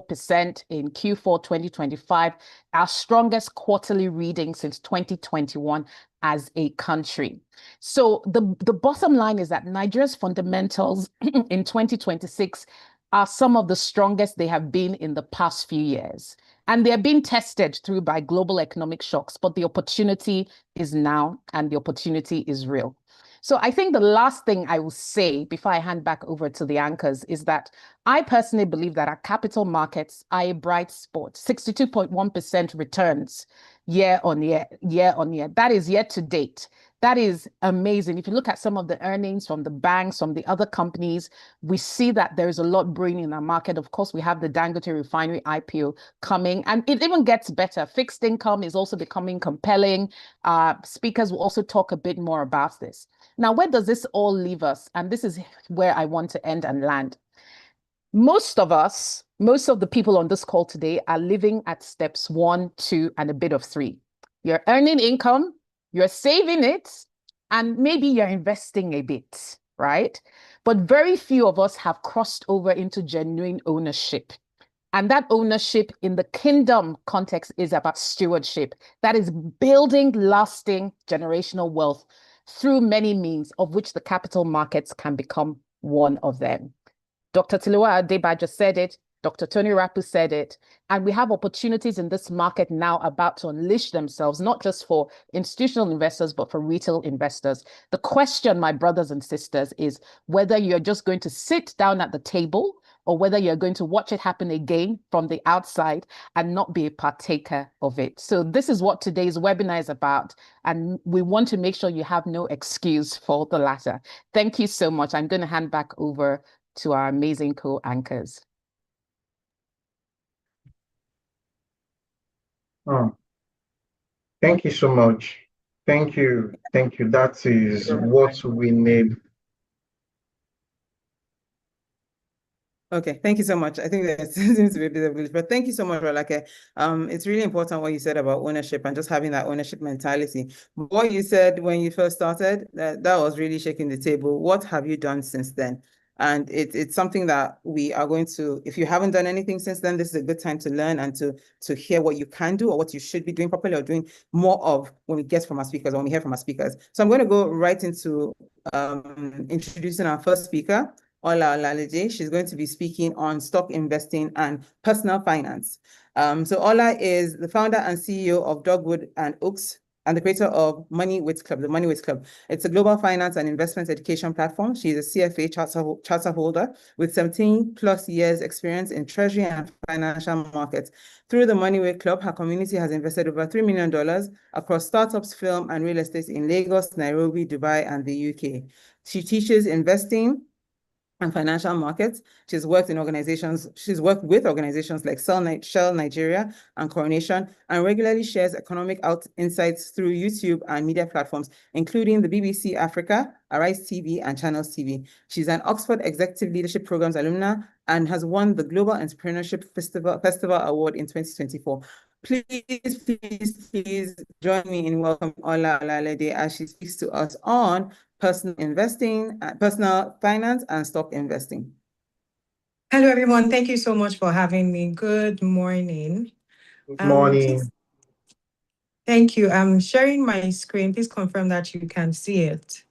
4% in Q4 2025, our strongest quarterly reading since 2021 as a country. So the bottom line is that Nigeria's fundamentals in 2026 are some of the strongest they have been in the past few years. And they're being tested through by global economic shocks, but the opportunity is now and the opportunity is real. So I think the last thing I will say before I hand back over to the anchors is that I personally believe that our capital markets are a bright spot, 62.1% returns year on year. That is year to date. That is amazing. If you look at some of the earnings from the banks, from the other companies, we see that there's a lot brewing in our market. Of course, we have the Dangote refinery IPO coming, and it even gets better. Fixed income is also becoming compelling. Speakers will also talk a bit more about this. Now, where does this all leave us? And this is where I want to end and land. Most of us, most of the people on this call today are living at steps 1, 2, and a bit of 3. You're earning income, you're saving it, and maybe you're investing a bit, right? But very few of us have crossed over into genuine ownership. And that ownership in the kingdom context is about stewardship. That is building lasting generational wealth through many means, of which the capital markets can become one of them. Dr. Tiloa Adeba just said it. Dr. Tony Rapu said it. And we have opportunities in this market now about to unleash themselves, not just for institutional investors, but for retail investors. The question, my brothers and sisters, is whether you're just going to sit down at the table or whether you're going to watch it happen again from the outside and not be a partaker of it. So this is what today's webinar is about. And we want to make sure you have no excuse for the latter. Thank you so much. I'm going to hand back over to our amazing co-anchors. Oh, thank you so much. Thank you. Thank you. That is what we need. Okay, thank you so much. I think there seems to be a bit of a glitch, but thank you so much, Rolake. It's really important what you said about ownership and just having that ownership mentality. What you said when you first started, that was really shaking the table. What have you done since then? And it's something that we are going to, if you haven't done anything since then, this is a good time to learn and to hear what you can do or what you should be doing properly or doing more of when we get from our speakers, or when we hear from our speakers. So I'm going to go right into introducing our first speaker, Ola Olalede. She's going to be speaking on stock investing and personal finance. So Ola is the founder and CEO of Dogwood and Oaks and the creator of Money with Club, the Money with Club. It's a global finance and investment education platform. She's a CFA charter holder with 17 plus years experience in treasury and financial markets. Through the Money with Club, her community has invested over $3 million across startups, film, and real estate in Lagos, Nairobi, Dubai, and the UK. She teaches investing and financial markets. She's worked with organizations like Shell Nigeria and Coronation, and regularly shares economic insights through YouTube and media platforms, including the BBC Africa, Arise TV, and Channels TV. She's an Oxford Executive Leadership Programs alumna and has won the Global Entrepreneurship Festival Award in 2024. Please join me in welcoming Ola Olalede as she speaks to us on personal investing, personal finance, and stock investing. Hello, everyone. Thank you so much for having me. Good morning. Good morning. Thank you. I'm sharing my screen. Please confirm that you can see it.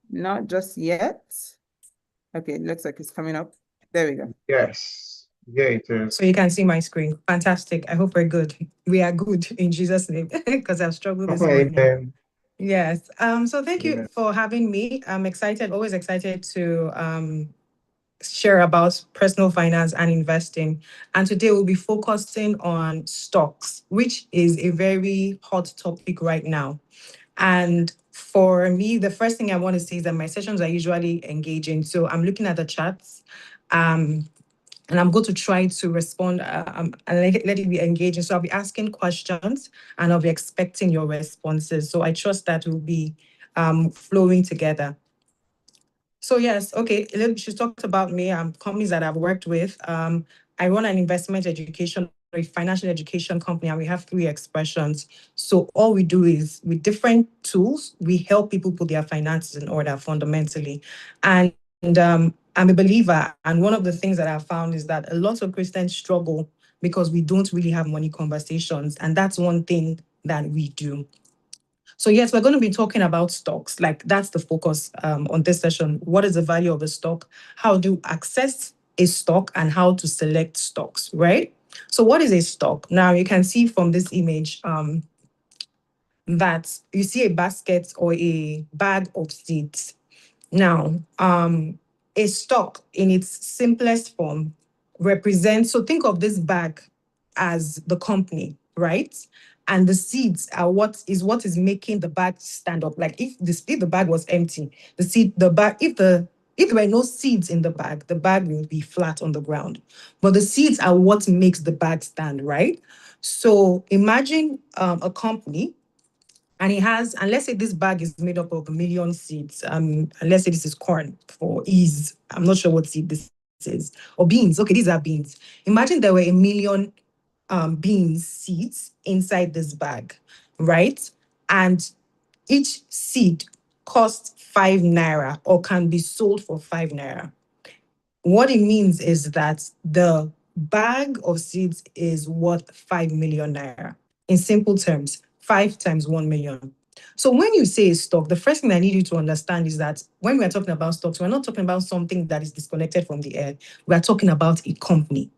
Not just yet. Okay, it looks like it's coming up. There we go. Yes. Yeah, it is. So you can see my screen. Fantastic. I hope we're good. We are good in Jesus' name, because I've struggled this morning. Amen. Yes. So thank you for having me. I'm excited, always excited to share about personal finance and investing. And today we'll be focusing on stocks, which is a very hot topic right now. And for me, the first thing I want to say is that my sessions are usually engaging. So I'm looking at the charts, and I'm going to try to respond and let it be engaging. So I'll be asking questions and I'll be expecting your responses. So I trust that we'll be flowing together. So yes, okay, she talked about me, companies that I've worked with. I run an investment education, a financial education company, and we have 3 expressions. So all we do is, with different tools, we help people put their finances in order fundamentally. And I'm a believer, and one of the things that I've found is that a lot of Christians struggle because we don't really have money conversations, and that's one thing that we do. So yes, we're going to be talking about stocks. Like, that's the focus on this session. What is the value of a stock? How to access a stock and how to select stocks, right? So what is a stock? Now you can see from this image that you see a basket or a bag of seeds. Now, a stock in its simplest form represents, so think of this bag as the company, right? And the seeds are what is making the bag stand up. Like if the bag was empty, if there were no seeds in the bag will be flat on the ground. But the seeds are what makes the bag stand, right? So imagine a company, and it has, and let's say this bag is made up of 1,000,000 seeds. And let's say this is corn for ease. I'm not sure what seed this is. Or beans. Okay, these are beans. Imagine there were 1,000,000 beans seeds inside this bag, right? And each seed costs 5 naira or can be sold for 5 naira. What it means is that the bag of seeds is worth 5 million naira. In simple terms, 5 times 1 million. So when you say stock, the first thing I need you to understand is that when we're talking about stocks, we're not talking about something that is disconnected from the air. We're talking about a company.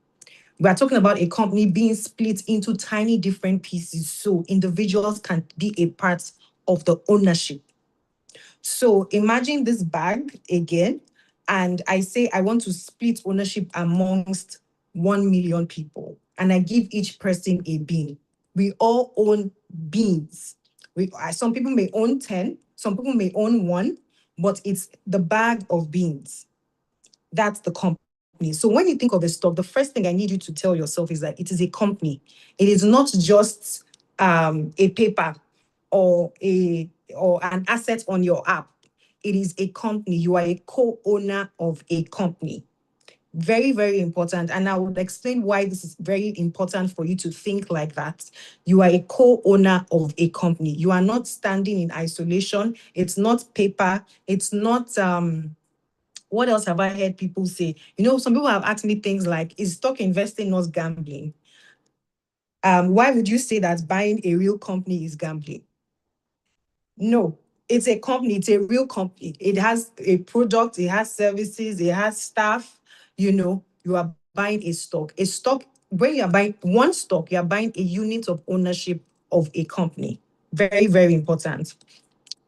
We're talking about a company being split into tiny different pieces so individuals can be a part of the ownership. So imagine this bag again, and I say I want to split ownership amongst 1 million people, and I give each person a bean. We all own beans. Some people may own 10, some people may own 1, but it's the bag of beans. That's the company. So when you think of a stock, the first thing I need you to tell yourself is that it is a company. It is not just a paper or an asset on your app. It is a company. You are a co-owner of a company. Very, very important. And I would explain why this is very important for you to think like that. You are a co-owner of a company. You are not standing in isolation. It's not paper. It's not what else have I heard people say? Some people have asked me things like, is stock investing not gambling? Why would you say that buying a real company is gambling? No, it's a company. It's a real company. It has a product. It has services. It has staff. You are buying a stock. A stock, when you are buying one stock, you are buying a unit of ownership of a company. Very, very important.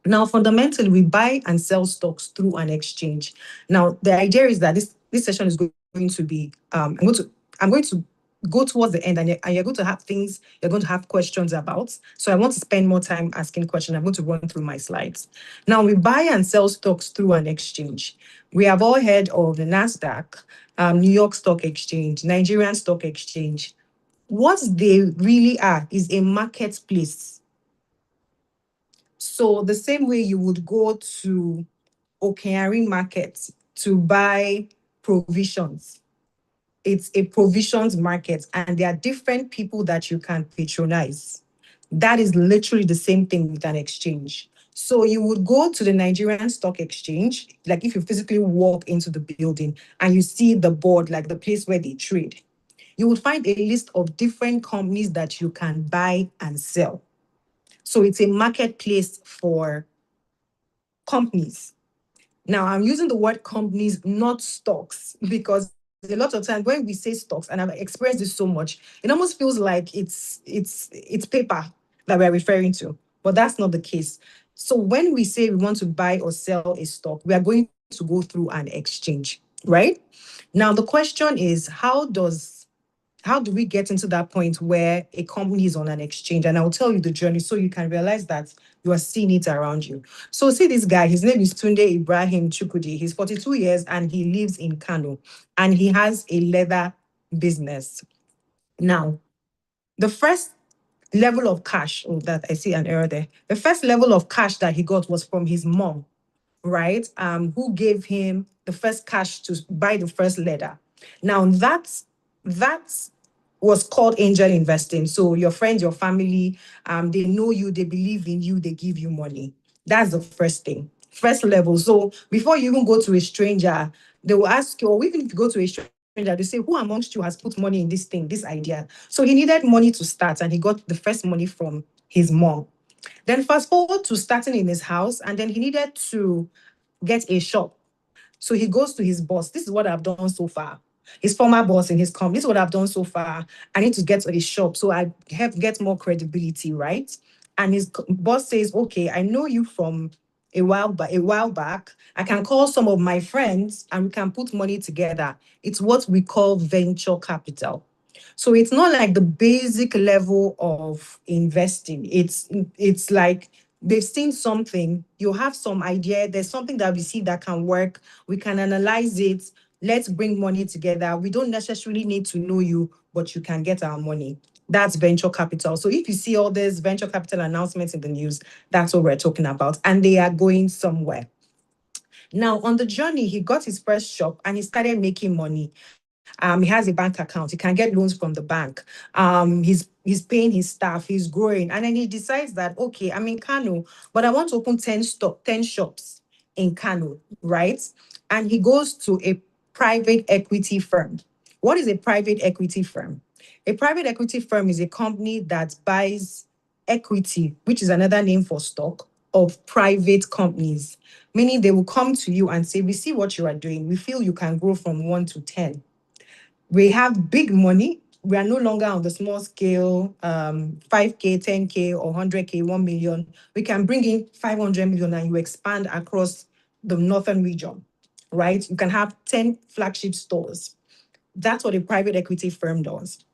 Now, fundamentally, we buy and sell stocks through an exchange. Now, the idea is that this session is going to be, I'm going to go towards the end, and you're going to have things you're going to have questions about. So I want to spend more time asking questions. I'm going to run through my slides. Now, we buy and sell stocks through an exchange. We have all heard of the NASDAQ, New York Stock Exchange, Nigerian Stock Exchange. What they really are is a marketplace. So the same way you would go to Okeari Market to buy provisions, it's a provisions market, and there are different people that you can patronize. That is literally the same thing with an exchange. So you would go to the Nigerian Stock Exchange, like if you physically walk into the building and you see the board, like the place where they trade, you would find a list of different companies that you can buy and sell. So it's a marketplace for companies. Now, I'm using the word companies, not stocks, because a lot of times when we say stocks, and I've experienced this so much, it almost feels like it's paper that we're referring to, but that's not the case. So when we say we want to buy or sell a stock, we are going to go through an exchange, right? Now, the question is, how do we get into that point where a company is on an exchange? And I'll tell you the journey so you can realize that you are seeing it around you. So see this guy, his name is Tunde Ibrahim Chukwudi. He's 42 years and he lives in Kano, and he has a leather business. Now, the first level of cash, that I see an error there. The first level of cash that he got was from his mom, right? Who gave him the first cash to buy the first leather. Now that was called angel investing. So your friends, your family, they know you, they believe in you, they give you money. That's the first thing. first level. So before you even go to a stranger, they will ask you, or even if you go to a stranger, they say, who amongst you has put money in this thing, this idea? So he needed money to start, and he got the first money from his mom. Then fast forward to starting in his house, and then he needed to get a shop. So he goes to his boss. This is what I've done so far. His former boss in his company. This is what I've done so far. I need to get to a shop so I get more credibility, right? And his boss says, okay, I know you from a while back. I can call some of my friends and we can put money together. It's what we call venture capital. So it's not like the basic level of investing. It's like they've seen something, you have some idea, there's something that we see that can work, we can analyze it, let's bring money together. We don't necessarily need to know you, but you can get our money. That's venture capital. So if you see all these venture capital announcements in the news, that's what we're talking about. And they are going somewhere. Now, on the journey, he got his first shop and he started making money. He has a bank account. He can get loans from the bank. He's paying his staff. He's growing, and then he decides that, okay, I'm in Kano, but I want to open 10 shops in Kano, right? And he goes to a private equity firm. What is a private equity firm? A private equity firm is a company that buys equity, which is another name for stock, of private companies. Meaning they will come to you and say, we see what you are doing. We feel you can grow from 1 to 10. We have big money. We are no longer on the small scale, 5K, 10K, or 100K, 1 million. We can bring in 500 million and you expand across the northern region, right? You can have 10 flagship stores. That's what a private equity firm does.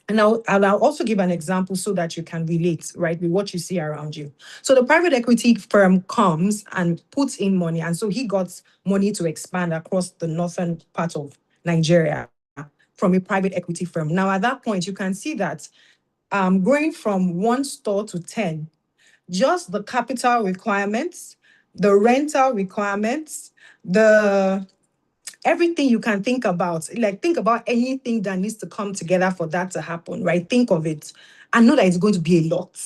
And I'll also give an example so that you can relate, right, with what you see around you. So the private equity firm comes and puts in money. And so he got money to expand across the northern part of Nigeria from a private equity firm. Now, at that point, you can see that going from 1 store to 10, just the capital requirements, the rental requirements, everything you can think about, like think about anything that needs to come together for that to happen, right? Think of it and know that it's going to be a lot.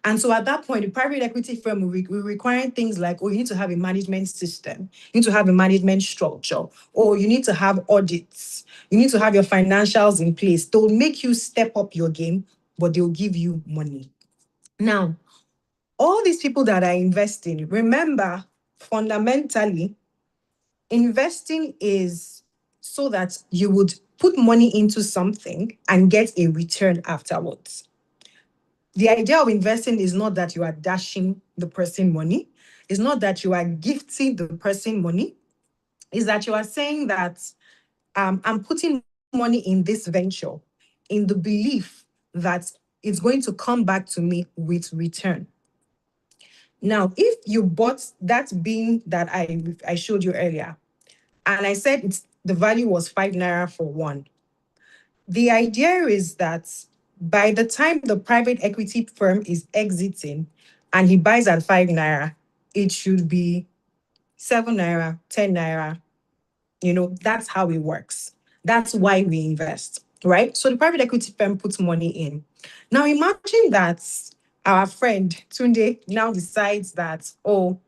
And so at that point, the private equity firm will require things like, oh, you need to have a management system, you need to have a management structure, or you need to have audits, you need to have your financials in place. They'll make you step up your game, but they'll give you money. Now, all these people that are investing, remember, fundamentally, investing is so that you would put money into something and get a return afterwards. The idea of investing is not that you are dashing the person money. It's not that you are gifting the person money. It's that you are saying that I'm putting money in this venture in the belief that it's going to come back to me with return. Now, if you bought that bean that I showed you earlier, and I said the value was 5 naira for one, the idea is that by the time the private equity firm is exiting and he buys at 5 naira, it should be 7 naira, 10 naira. That's how it works. That's why we invest, right? So the private equity firm puts money in. Now imagine that our friend Tunde now decides that, oh,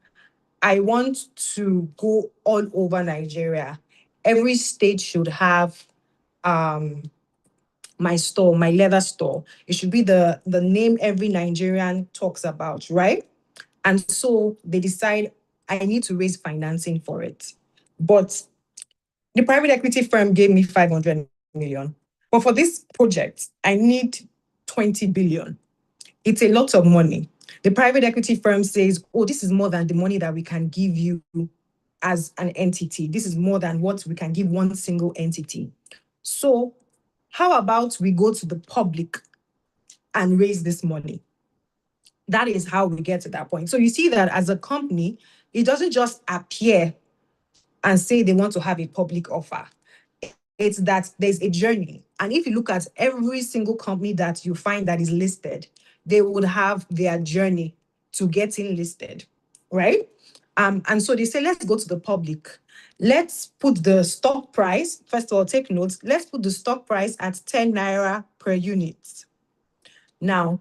I want to go all over Nigeria. Every state should have my store, my leather store. It should be the name every Nigerian talks about, right? And so they decide, I need to raise financing for it. But the private equity firm gave me 500 million. But for this project, I need 20 billion. It's a lot of money. The private equity firm says, oh, this is more than the money that we can give you as an entity. This is more than what we can give one single entity. So how about we go to the public and raise this money? That is how we get to that point. So you see that as a company, it doesn't just appear and say they want to have a public offer. It's that there's a journey. And if you look at every single company that you find that is listed, they would have their journey to getting listed, right? And so they say, let's go to the public. Let's put the stock price, first of all, take notes, let's put the stock price at 10 naira per unit. Now,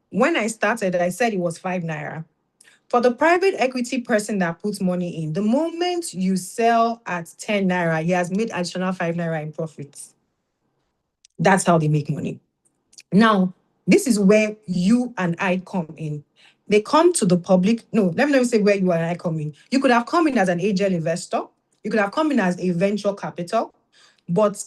when I started, I said it was 5 naira. For the private equity person that puts money in, the moment you sell at 10 naira, he has made additional 5 naira in profits. That's how they make money. Now, this is where you and I come in. They come to the public. No, let me say where you and I come in. You could have come in as an angel investor. You could have come in as a venture capital, but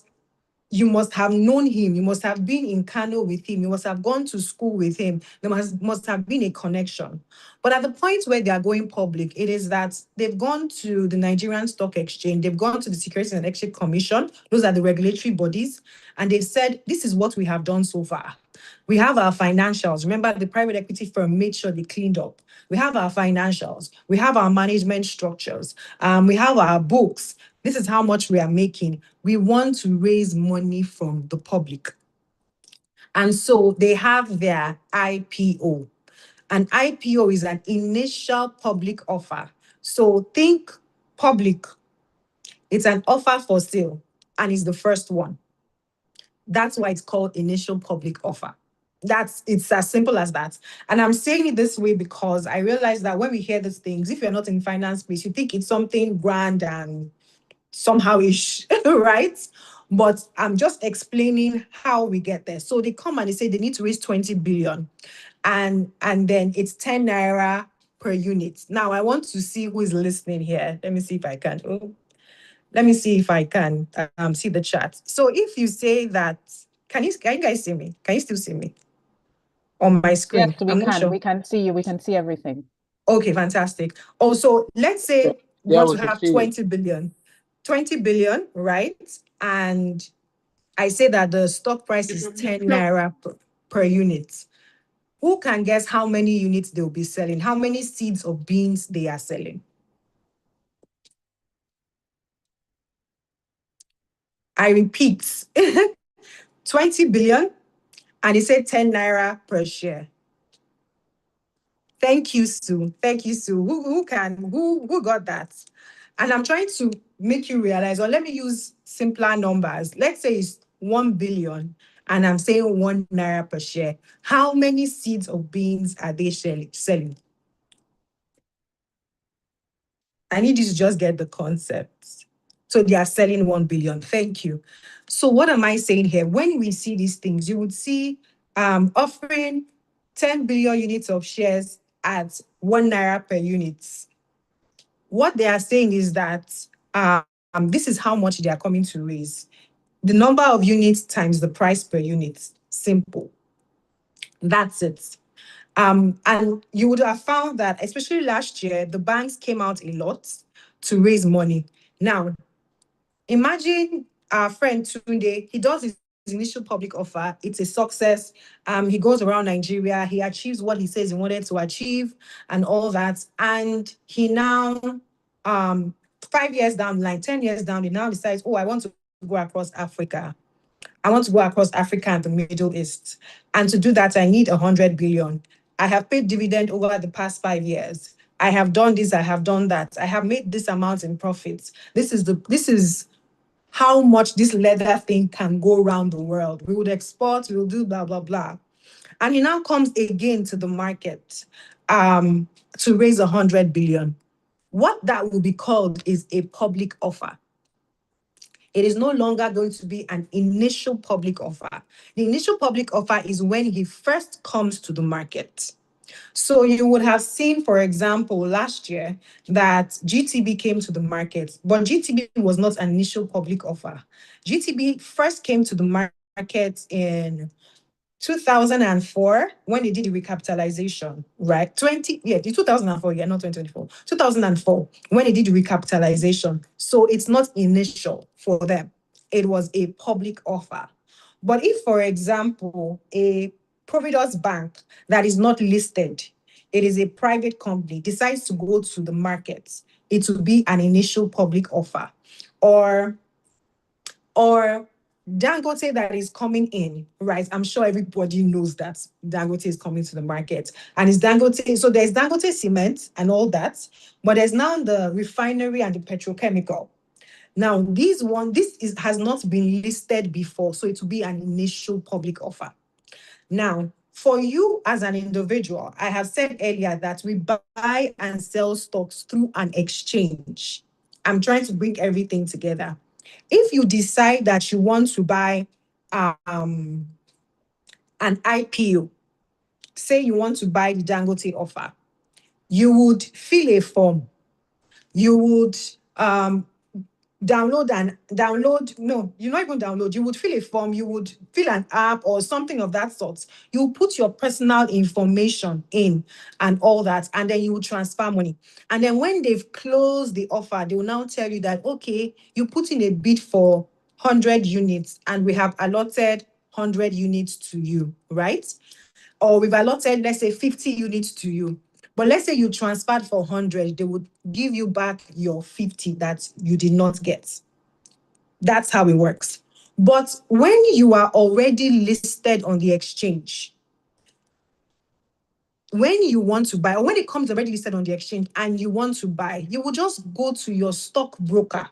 you must have known him. You must have been in Kano with him. You must have gone to school with him. There must have been a connection. But at the point where they are going public, it is that they've gone to the Nigerian Stock Exchange, they've gone to the Securities and Exchange Commission, those are the regulatory bodies, and they've said, this is what we have done so far. We have our financials. Remember, the private equity firm made sure they cleaned up. We have our financials. We have our management structures. We have our books. This is how much we are making. We want to raise money from the public. And so they have their IPO. An IPO is an initial public offer. So think public. It's an offer for sale, and it's the first one. That's why it's called initial public offer. It's as simple as that. And I'm saying it this way because I realize that when we hear these things, if you're not in finance space, you think it's something grand and somehow-ish, right? But I'm just explaining how we get there. So they come and they say they need to raise 20 billion. And then it's 10 naira per unit. Now I want to see who is listening here. Let me see if I can. Let me see if I can see the chat. So if you say that, can you guys see me? Can you still see me on my screen? Yes, we can. We can see you. We can see everything. Okay, fantastic. Also, let's say we want to have 20 billion. 20 billion, right? And I say that the stock price is 10 naira per unit. Who can guess how many units they'll be selling? How many seeds of beans they are selling? I repeat, 20 billion, and it said 10 naira per share. Thank you, Sue. Thank you, Sue. Who got that? And I'm trying to make you realize, or let me use simpler numbers. Let's say it's 1 billion, and I'm saying 1 naira per share. How many seeds of beans are they selling? I need you to just get the concept. So they are selling 1 billion. Thank you. So what am I saying here? When we see these things, you would see offering 10 billion units of shares at 1 naira per unit. What they are saying is that this is how much they are coming to raise. The number of units times the price per unit. Simple. That's it. And you would have found that, especially last year, the banks came out a lot to raise money. Now, imagine our friend Tunde, he does his initial public offer. It's a success. He goes around Nigeria. He achieves what he says he wanted to achieve and all that. And he now, 5 years down the line, 10 years down, he now decides, oh, I want to go across Africa. I want to go across Africa and the Middle East. And to do that, I need 100 billion. I have paid dividend over the past 5 years. I have done this, I have done that. I have made this amount in profits. This is how much this leather thing can go around the world. We would export, we will do blah, blah, blah. And he now comes again to the market to raise 100 billion. What that will be called is a public offer. It is no longer going to be an initial public offer. The initial public offer is when he first comes to the market. So you would have seen, for example, last year that GTB came to the market, but GTB was not an initial public offer. GTB first came to the market in 2004 when they did the recapitalization, right? 2004, not 2024. 2004 when they did the recapitalization. So it's not initial for them. It was a public offer. But if, for example, a Providence Bank that is not listed, it is a private company, decides to go to the market, it will be an initial public offer. Or Dangote that is coming in, right? I'm sure everybody knows that Dangote is coming to the market. And it's Dangote, so there's Dangote cement and all that, but there's now the refinery and the petrochemical. Now, has not been listed before, so it will be an initial public offer. Now, For you as an individual, I have said earlier that we buy and sell stocks through an exchange. I'm trying to bring everything together. If you decide that you want to buy an IPO, say you want to buy the Dangote offer, you would fill a form. You would no, you not even download, you would fill a form, you would fill an app or something of that sort. You put your personal information in and all that, and then you will transfer money. And then when they've closed the offer, they will now tell you that, okay, you put in a bid for 100 units and we have allotted 100 units to you, right? Or we've allotted, let's say, 50 units to you. But let's say you transferred for 100, they would give you back your 50 that you did not get. That's how it works. But when you are already listed on the exchange, when you want to buy, or when it comes already listed on the exchange and you want to buy, you will just go to your stockbroker,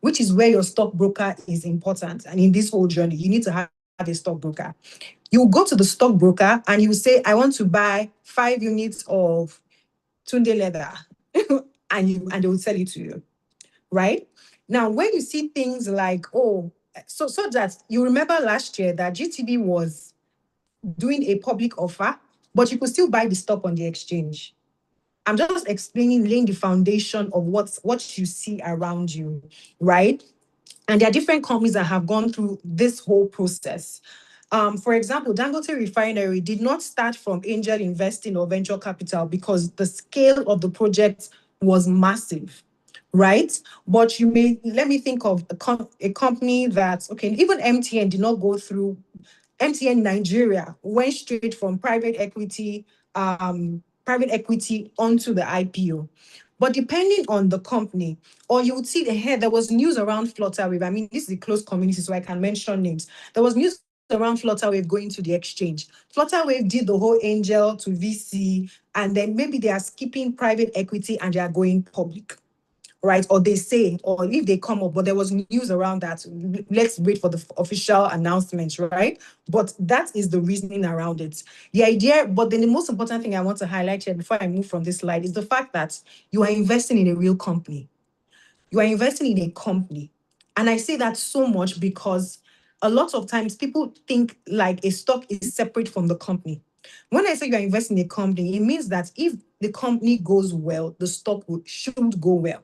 which is where your stockbroker is important. And in this whole journey, you need to have a stockbroker. You go to the stockbroker and you say, I want to buy 5 units of Tunde leather, and they will sell it to you, right? Now, when you see things like, so that you remember last year that GTB was doing a public offer, but you could still buy the stock on the exchange. I'm just explaining, laying the foundation of what you see around you, right? And there are different companies that have gone through this whole process. For example, Dangote Refinery did not start from angel investing or venture capital because the scale of the project was massive, right? But let me think of a company that, okay, even MTN did not go through. MTN Nigeria went straight from private equity onto the IPO. But depending on the company, or you would see there was news around Flutterwave. I mean, this is a close community, so I can mention names. There was news around Flutterwave going to the exchange. Flutterwave did the whole angel to VC, and then maybe they are skipping private equity and they are going public, right? Or they say, or if they come up, but there was news around that. Let's wait for the official announcement, right? But that is the reasoning around it. The idea, but then the most important thing I want to highlight here before I move from this slide is the fact that you are investing in a real company. You are investing in a company. And I say that so much because a lot of times people think like a stock is separate from the company. When I say you are investing in a company, it means that if the company goes well, the stock should go well.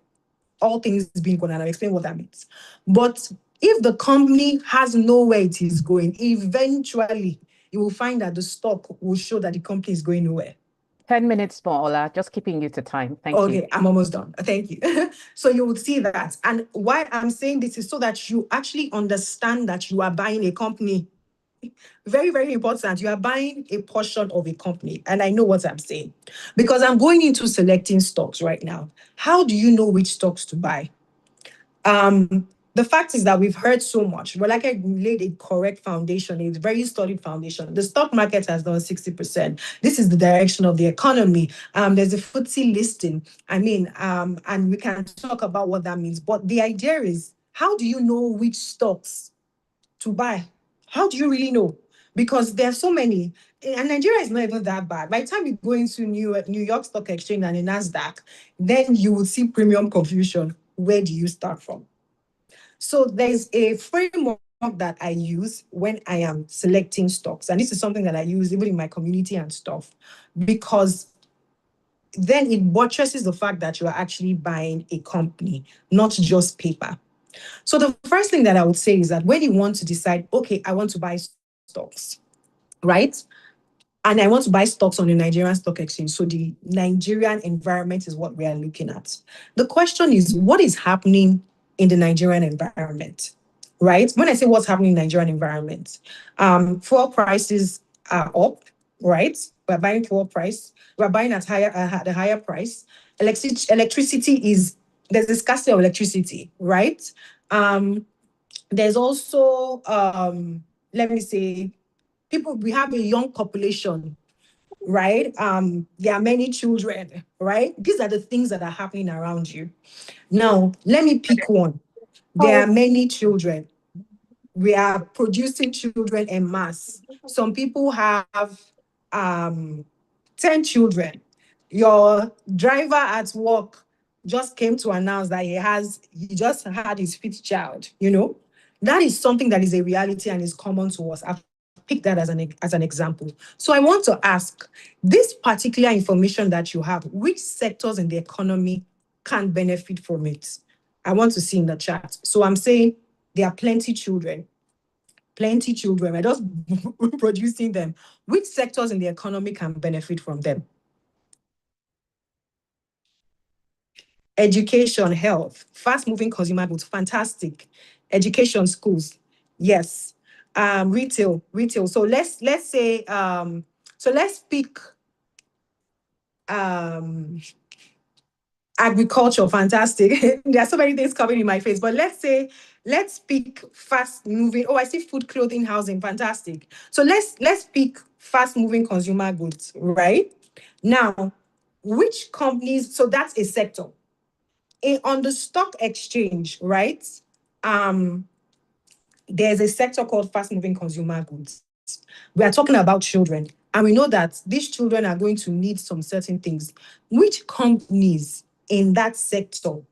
All things being good, and I'll explain what that means. But if the company has nowhere it is going, eventually you will find that the stock will show that the company is going nowhere. 10 minutes more, Ola, just keeping you to time. Thank you. Okay, I'm almost done. Thank you. So you would see that. And why I'm saying this is so that you actually understand that you are buying a company. Very, very important. You are buying a portion of a company. And I know what I'm saying. Because I'm going into selecting stocks right now. How do you know which stocks to buy? The fact is that we've heard so much. Well, like I laid a correct foundation, a very solid foundation. The stock market has done 60%. This is the direction of the economy. There's a FTSE listing. I mean, and we can talk about what that means. But the idea is, how do you know which stocks to buy? How do you really know? Because there are so many, and Nigeria is not even that bad. By the time you go into New York Stock Exchange and the NASDAQ, then you will see premium confusion. Where do you start from? So there's a framework that I use when I am selecting stocks. And this is something that I use even in my community and stuff, because then it buttresses the fact that you are actually buying a company, not just paper. So the first thing that I would say is that when you want to decide, okay, I want to buy stocks, right? And I want to buy stocks on the Nigerian Stock Exchange. So the Nigerian environment is what we are looking at. The question is, what is happening in the Nigerian environment, right? When I say what's happening in the Nigerian environment, fuel prices are up, right? We're buying fuel price. We're buying at a higher price. Electricity there's a scarcity of electricity, right? There's also, let me say, we have a young population, right? There are many children, right? These are the things that are happening around you. Now, let me pick one. There are many children. We are producing children en masse. Some people have 10 children. Your driver at work just came to announce that he just had his fifth child, that is something that is a reality and is common to us. I've picked that as an example. So I want to ask, this particular information that you have, which sectors in the economy can benefit from it? I want to see in the chat. So I'm saying there are plenty children. We're just producing them. Which sectors in the economy can benefit from them? Education, health, fast-moving consumer goods, fantastic. Education, schools, yes. Retail. So let's say so let's pick agriculture, fantastic. There are so many things coming in my face, but let's pick fast-moving. Oh, I see food, clothing, housing, fantastic. So let's pick fast-moving consumer goods, right? Now, which companies? So that's a sector. On the stock exchange, right? There's a sector called fast-moving consumer goods. We are talking about children, and we know that these children are going to need some certain things. Which companies in that sector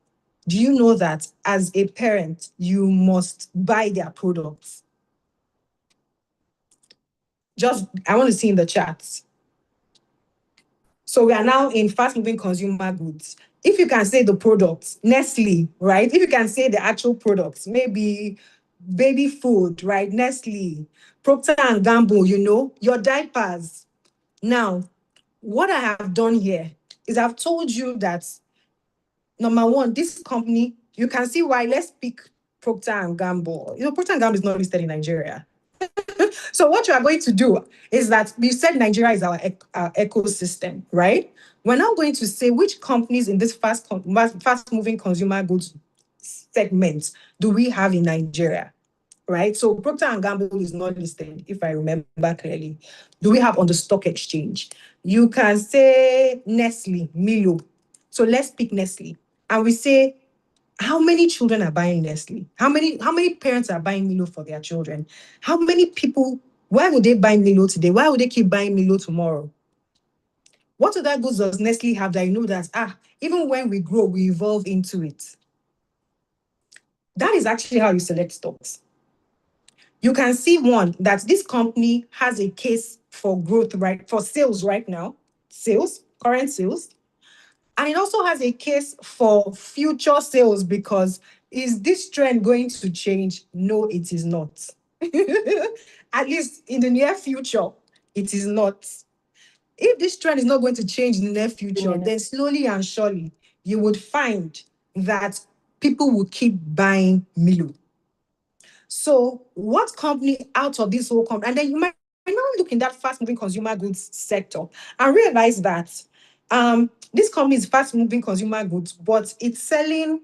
do you know that as a parent, you must buy their products? I want to see in the chat. So we are now in fast-moving consumer goods. If you can say the products, Nestle, right? If you can say the actual products, maybe baby food, right? Nestle, Procter & Gamble, your diapers. Now, what I have done here is I've told you that, number one, this company, you can see why. Let's pick Procter & Gamble. Procter & Gamble is not listed in Nigeria. So what you are going to do is that we said Nigeria is our ecosystem, right? We're now going to say which companies in this fast-moving consumer goods segment do we have in Nigeria, right? So Procter & Gamble is not listed, if I remember clearly. Do we have on the stock exchange? You can say Nestle, Milo. So let's pick Nestle. And we say, how many children are buying Nestle? How many parents are buying Milo for their children? How many people, why would they buy Milo today? Why would they keep buying Milo tomorrow? What other goods does Nestle have that you know that, even when we grow, we evolve into it? That is actually how you select stocks. You can see one, that this company has a case for growth, right? For sales right now, current sales. And it also has a case for future sales, because is this trend going to change? No, it is not. At least in the near future, it is not. If this trend is not going to change in the near future, then slowly and surely, you would find that people will keep buying Milo. So what company out of this whole company, and then you might now look in that fast-moving consumer goods sector and realize that this company is fast-moving consumer goods, but it's selling,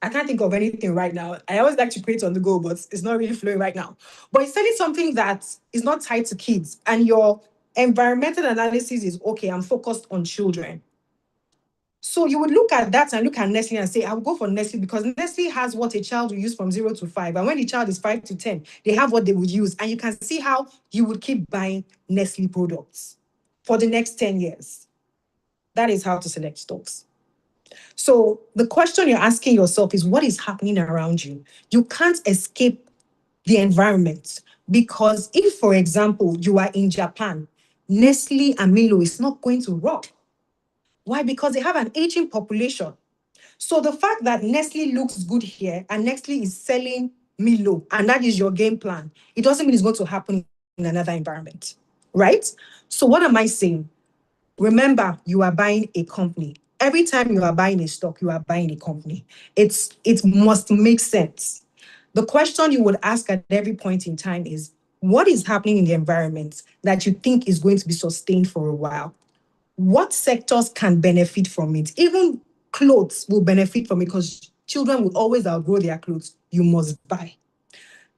I can't think of anything right now. I always like to create on the go, but it's not really flowing right now. But it's selling something that is not tied to kids, and your environmental analysis is, okay, I'm focused on children. So you would look at that and look at Nestle and say, I will go for Nestle because Nestle has what a child will use from 0 to 5. And when the child is 5 to 10, they have what they would use. And you can see how you would keep buying Nestle products for the next 10 years. That is how to select stocks. So the question you're asking yourself is, what is happening around you? You can't escape the environment, because if, for example, you are in Japan, Nestle and Milo is not going to rock. Why? Because they have an aging population. So the fact that Nestle looks good here and Nestle is selling Milo, and that is your game plan, it doesn't mean it's going to happen in another environment, right? So what am I saying? Remember, you are buying a company. Every time you are buying a stock, you are buying a company. It must make sense. The question you would ask at every point in time is, what is happening in the environment that you think is going to be sustained for a while? What sectors can benefit from it? Even clothes will benefit from it, because children will always outgrow their clothes. You must buy.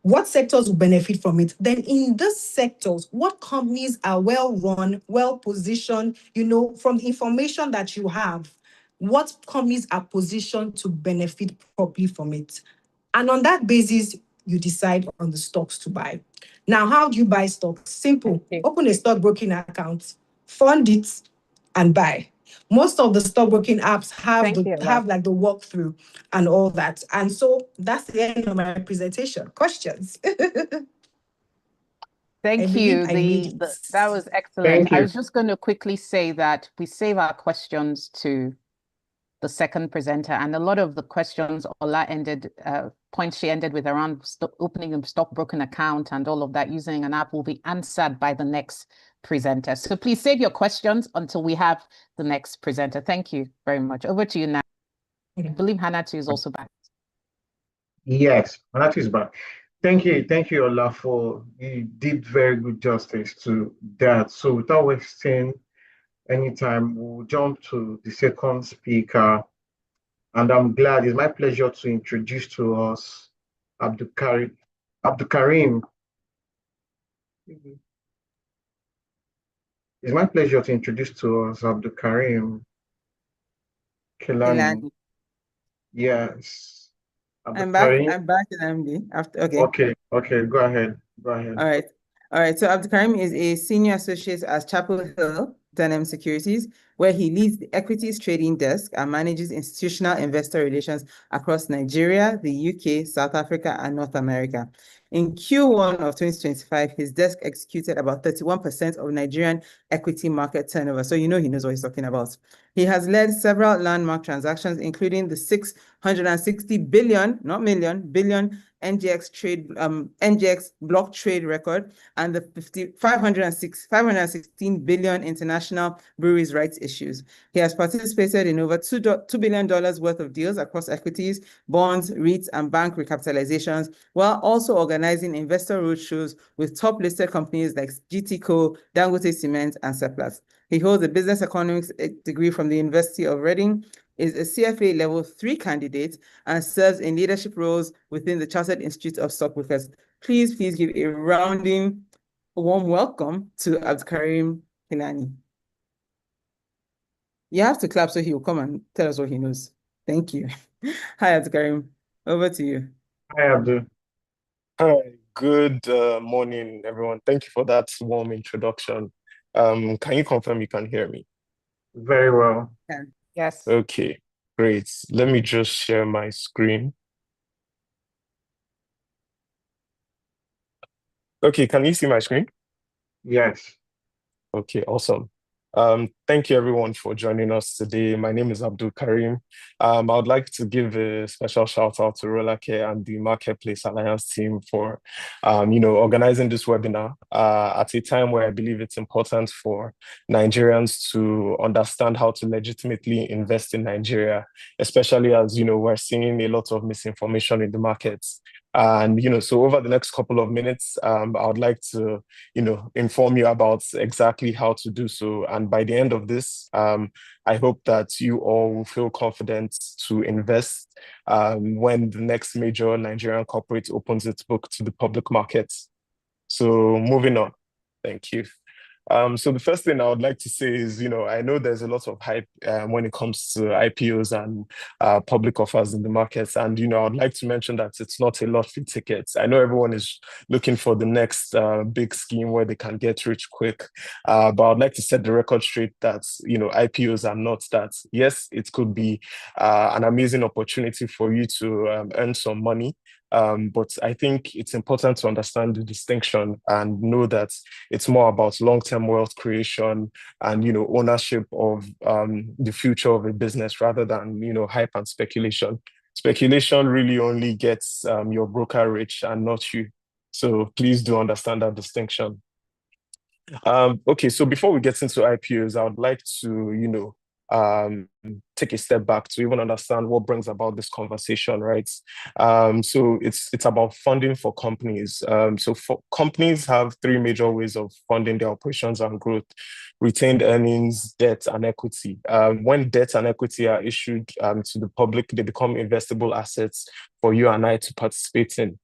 What sectors will benefit from it? Then in these sectors, what companies are well run, well positioned, from the information that you have, what companies are positioned to benefit properly from it? And on that basis, you decide on the stocks to buy. Now, how do you buy stocks? Simple. Okay. Open a stockbroking account, fund it, and buy. Most of the stockbroking apps have have like the walkthrough and all that. And so that's the end of my presentation. Questions? Thank you. That was excellent. Thank I you. was just going to quickly say that we save our questions to the second presenter, and a lot of the questions Ola points she ended with around opening a stockbroking account and all of that using an app will be answered by the next presenter. So please save your questions until we have the next presenter. Thank you very much. Over to you now. I believe Hannatu is also back. Yes, Hannatu is back. Thank you, Ola, you did very good justice to that. So without wasting any time, we'll jump to the second speaker. And I'm glad, it's my pleasure to introduce to us Abdul Karim. It's my pleasure to introduce to us Abdul Karim Kelani. Yes. I'm back in MD after. Okay, go ahead. All right. So Abdul Karim is a senior associate at Chapel Hill Denham Securities, where he leads the equities trading desk and manages institutional investor relations across Nigeria, the UK, South Africa, and North America. In Q1 of 2025, his desk executed about 31% of Nigerian equity market turnover. So he knows what he's talking about. He has led several landmark transactions, including the 660 billion, not million, billion NGX block trade record and the 516 billion international breweries rights issues. He has participated in over $2 billion worth of deals across equities, bonds, REITs, and bank recapitalizations, while also organizing investor roadshows with top listed companies like GTCO, Dangote Cement, and Seplat. He holds a business economics degree from the University of Reading, is a CFA Level 3 candidate, and serves in leadership roles within the Chartered Institute of Stockbrokers. Please give a rounding warm welcome to Abdul Karim Kelani. You have to clap so he will come and tell us what he knows. Thank you. Hi, Abdul Karim. Over to you. Hi, Abdul. Hi, good morning, everyone. Thank you for that warm introduction. Can you confirm you can hear me? Very well. Yes. Okay, great. Let me just share my screen. Okay, can you see my screen? Yes. Okay, awesome. Thank you everyone for joining us today. My name is Abdul Karim. I would like to give a special shout out to Rolake and the Marketplace Alliance team for, organizing this webinar at a time where I believe it's important for Nigerians to understand how to legitimately invest in Nigeria, especially as, we're seeing a lot of misinformation in the markets. And, so over the next couple of minutes, I would like to, inform you about exactly how to do so. And by the end of this, I hope that you all will feel confident to invest when the next major Nigerian corporate opens its book to the public markets. So moving on. Thank you. So the first thing I would like to say is, I know there's a lot of hype when it comes to IPOs and public offers in the markets. And, I would like to mention that it's not a lottery ticket. I know everyone is looking for the next big scheme where they can get rich quick. But I'd like to set the record straight that, IPOs are not that. Yes, it could be an amazing opportunity for you to earn some money. But I think it's important to understand the distinction and know that it's more about long-term wealth creation and, ownership of the future of a business rather than, hype and speculation. Speculation really only gets your broker rich and not you. So please do understand that distinction. Okay, so before we get into IPOs, I would like to, take a step back to even understand what brings about this conversation, right? So it's about funding for companies. Companies have three major ways of funding their operations and growth: retained earnings, debt, and equity. When debt and equity are issued to the public, they become investable assets for you and I to participate in.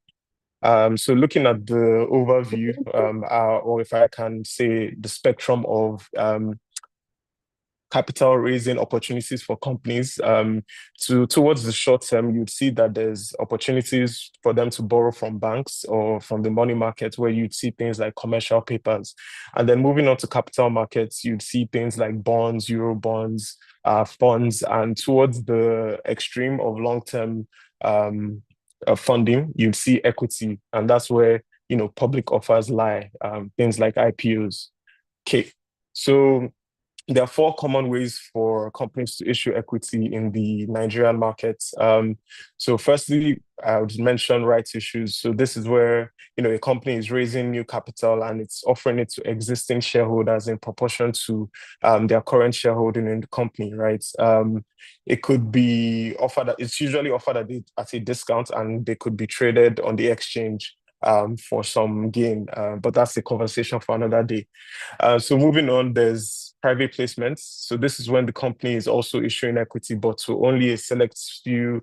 So looking at the overview, or if I can say the spectrum of capital raising opportunities for companies. Towards the short term, you'd see that there's opportunities for them to borrow from banks or from the money market, where you'd see things like commercial papers. And then moving on to capital markets, you'd see things like bonds, euro bonds, funds, and towards the extreme of long-term funding, you'd see equity, and that's where public offers lie, things like IPOs. Okay, so there are four common ways for companies to issue equity in the Nigerian market. So firstly, I would mention rights issues. So this is where, a company is raising new capital and it's offering it to existing shareholders in proportion to their current shareholding in the company, right? It could be offered, it's usually offered at a discount, and they could be traded on the exchange for some gain. But that's a conversation for another day. So moving on, there's private placements. So this is when the company is also issuing equity, but to only a select few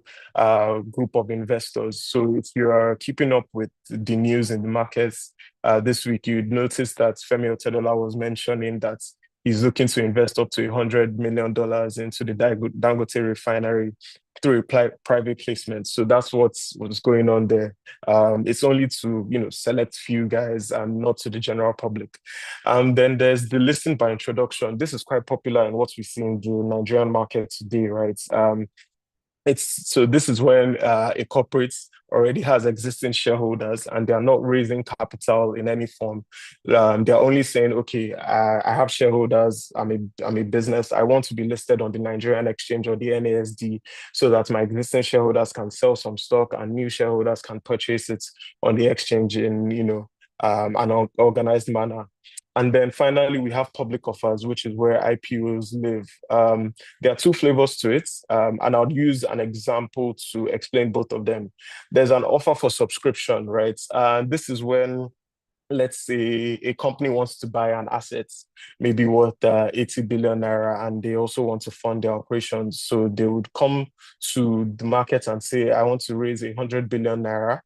group of investors. So if you are keeping up with the news in the markets this week, you'd notice that Femi Otedola was mentioning that he's looking to invest up to $100 million into the Dangote refinery through a private placement. So that's what's going on there. It's only to select few guys and not to the general public. Then there's the listing by introduction. This is quite popular in what we see in the Nigerian market today, right? This is when a corporate already has existing shareholders and they are not raising capital in any form. They're only saying, okay, I have shareholders, I'm a business, I want to be listed on the Nigerian exchange or the NASD so that my existing shareholders can sell some stock and new shareholders can purchase it on the exchange in an organized manner. And then finally, we have public offers, which is where IPOs live. There are two flavors to it, and I'll use an example to explain both of them. There's an offer for subscription, right? And this is when, let's say, a company wants to buy an asset, maybe worth 80 billion naira, and they also want to fund their operations. So they would come to the market and say, I want to raise 100 billion naira.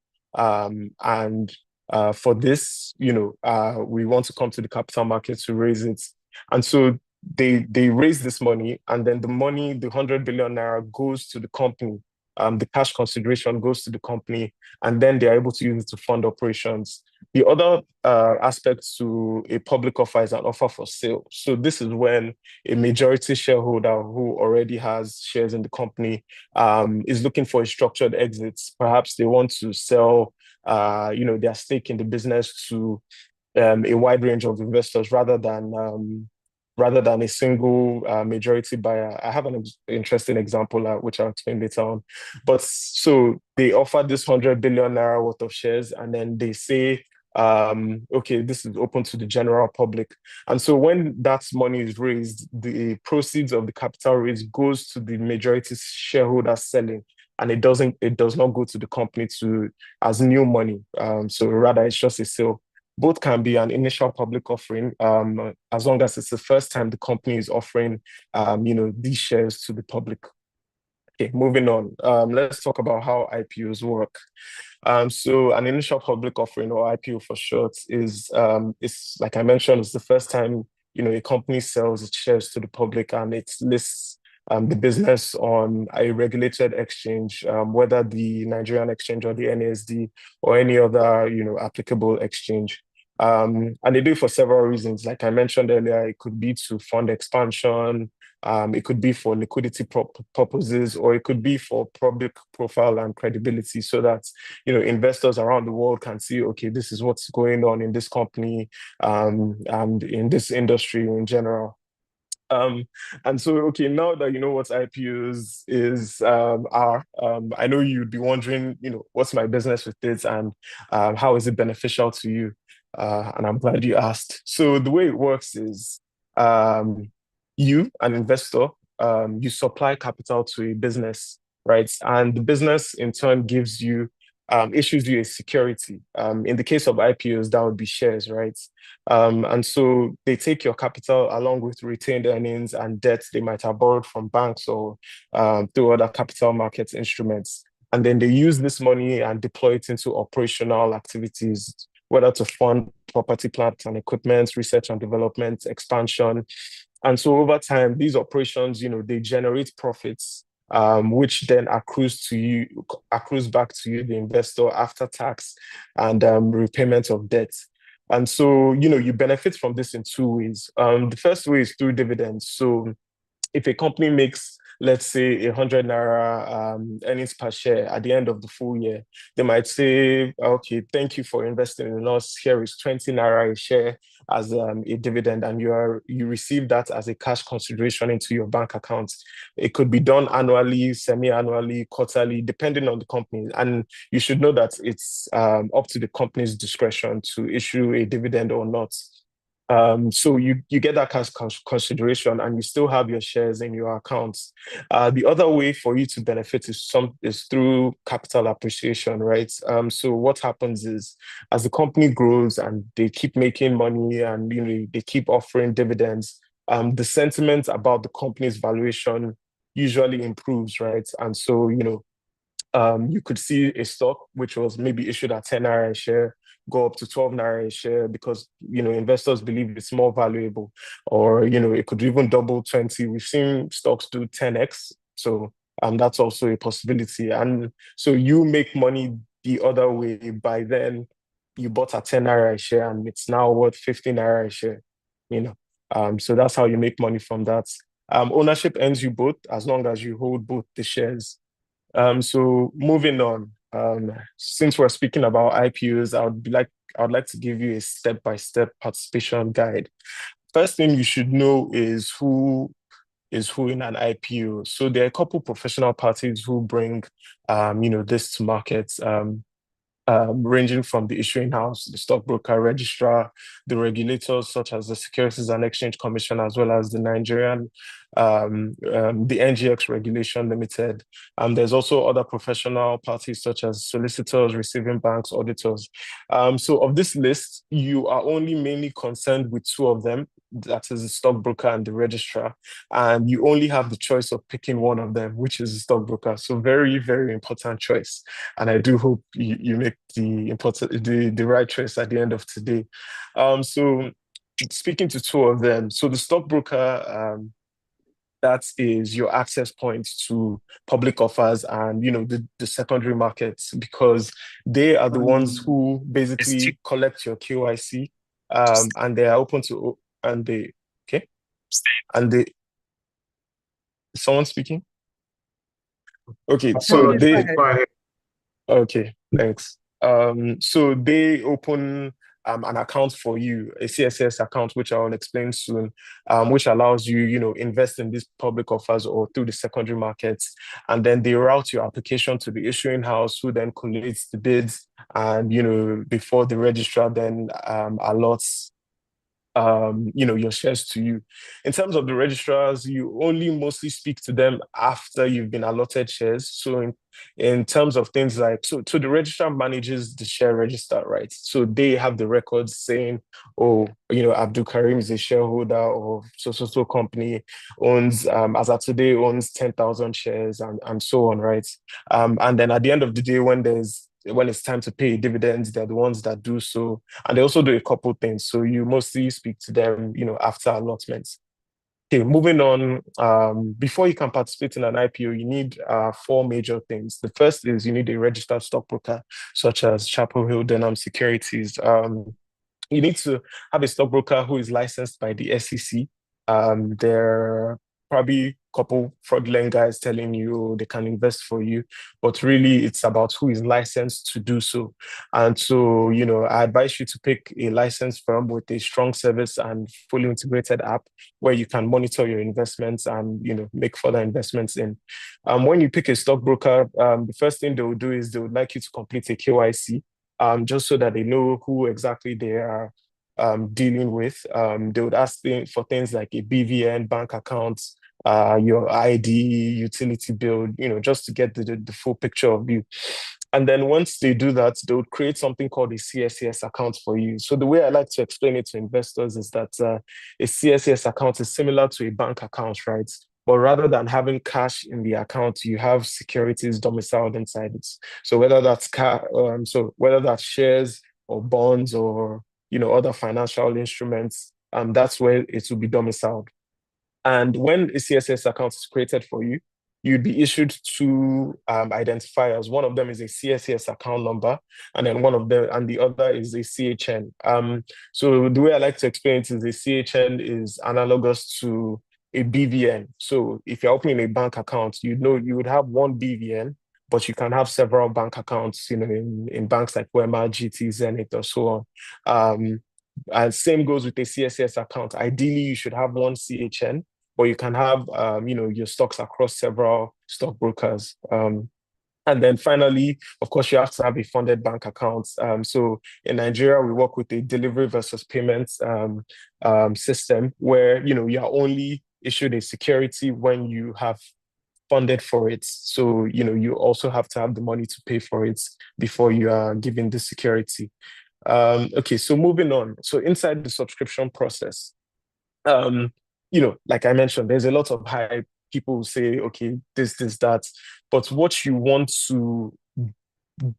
For this, we want to come to the capital market to raise it. And so they raise this money, and then the money, the 100 billion naira, goes to the company. The cash consideration goes to the company, and then they're able to use it to fund operations. The other aspect to a public offer is an offer for sale. So this is when a majority shareholder who already has shares in the company is looking for a structured exit. Perhaps they want to sell their stake in the business to a wide range of investors rather than a single majority buyer. I have an interesting example which I'll explain later on. But so they offer this 100 billion naira worth of shares, and then they say, okay, this is open to the general public. And so when that money is raised, the proceeds of the capital raise goes to the majority shareholder selling, and it does not go to the company as new money. So rather, it's just a sale. Both can be an initial public offering, as long as it's the first time the company is offering, these shares to the public. Okay, moving on. Let's talk about how IPOs work. So an initial public offering, or IPO for short, is like I mentioned, it's the first time a company sells its shares to the public and it lists the business on a regulated exchange, whether the Nigerian exchange or the NASD or any other applicable exchange. And they do it for several reasons. Like I mentioned earlier, it could be to fund expansion, it could be for liquidity purposes, or it could be for public profile and credibility, so that investors around the world can see, okay, this is what's going on in this company and in this industry in general. And so, okay, now that you know what IPOs are, I know you'd be wondering, what's my business with this, and how is it beneficial to you? And I'm glad you asked. So the way it works is, you, an investor, you supply capital to a business, right? And the business in turn issues you a security. In the case of IPOs, that would be shares, right? And so they take your capital along with retained earnings and debt they might have borrowed from banks or through other capital markets instruments. And then they use this money and deploy it into operational activities, whether to fund property, plant and equipment, research and development, expansion, And so over time, these operations, they generate profits, which then accrues back to you, the investor, after tax and repayment of debt. And so, you benefit from this in two ways. The first way is through dividends. So if a company makes, let's say, 100 naira earnings per share at the end of the full year, they might say, okay, thank you for investing in us. Here is 20 naira a share as a dividend, and you receive that as a cash consideration into your bank account. It could be done annually, semi-annually, quarterly, depending on the company. And you should know that it's up to the company's discretion to issue a dividend or not. So you get that cash consideration, and you still have your shares in your accounts. The other way for you to benefit is through capital appreciation, right? So what happens is, as the company grows and they keep making money and they keep offering dividends, the sentiment about the company's valuation usually improves, right? And so you could see a stock which was maybe issued at 10 naira a share go up to 12 naira a share because investors believe it's more valuable, or it could even double 20. We've seen stocks do 10x, so that's also a possibility. And so you make money the other way. By then you bought at 10 naira a share and it's now worth 15 naira a share. So that's how you make money from that. Ownership ends you both as long as you hold both the shares. So moving on, since we're speaking about IPOs, I would like to give you a step-by-step participation guide. First thing you should know is who in an IPO. So there are a couple professional parties who bring, this to market. Ranging from the issuing house, the stockbroker, registrar, the regulators such as the Securities and Exchange Commission, as well as the Nigerian, the NGX Regulation Limited. There's also other professional parties such as solicitors, receiving banks, auditors. So of this list, you are only mainly concerned with two of them, that is the stockbroker and the registrar, and you only have the choice of picking one of them, which is the stockbroker. So very, very important choice, and I do hope you make the right choice at the end of today. So speaking to two of them, so the stockbroker, that is your access point to public offers and the secondary markets, because they are the ones who basically collect your KYC, and they are open to and they okay and they someone speaking. Okay, so they okay, thanks. So they open an account for you, a CSS account, which I'll explain soon, which allows you, invest in these public offers or through the secondary markets. And then they route your application to the issuing house, who then collates the bids, and, before the registrar then allots your shares to you. In terms of the registrars, you only mostly speak to them after you've been allotted shares. So in terms of things like, so the registrar manages the share register, right? So they have the records saying, oh, Abdul Karim is a shareholder of so company, owns, as of today, owns 10,000 shares and so on, right? And then at the end of the day, when it's time to pay dividends, they're the ones that do so. And they also do a couple things. So you mostly speak to them, after allotments. Okay, moving on. Before you can participate in an IPO, you need four major things. The first is you need a registered stockbroker, such as Chapel Hill Denham Securities. You need to have a stockbroker who is licensed by the SEC. There are probably a couple fraudulent guys telling you they can invest for you, but really it's about who is licensed to do so. And so, I advise you to pick a licensed firm with a strong service and fully integrated app where you can monitor your investments and, make further investments in. When you pick a stockbroker, the first thing they will do is they would like you to complete a KYC. Just so that they know who exactly they are dealing with. They would ask for things like a BVN, bank accounts, your ID, utility bill, just to get the full picture of you. And then once they do that, they would create something called a CSCS account for you. So the way I like to explain it to investors is that a CSCS account is similar to a bank account, right? But rather than having cash in the account, you have securities domiciled inside it. So whether that's shares or bonds or other financial instruments, that's where it will be domiciled. And when a CSS account is created for you, you'd be issued two identifiers. One of them is a CSS account number, and then the other is a CHN. So the way I like to explain it is a CHN is analogous to a BVN. So if you're opening a bank account, you would have one BVN, but you can have several bank accounts, in banks like Wema, GT, Zenith, or so on. And same goes with a CSS account. Ideally, you should have one CHN, but you can have, your stocks across several stockbrokers. And then finally, of course, you have to have a funded bank account. So in Nigeria, we work with a delivery versus payments system where, you're only issued a security when you have funded for it. So, you also have to have the money to pay for it before you are given the security. Okay, so moving on. So inside the subscription process, like I mentioned, there's a lot of hype. People say, okay, this, that. But what you want to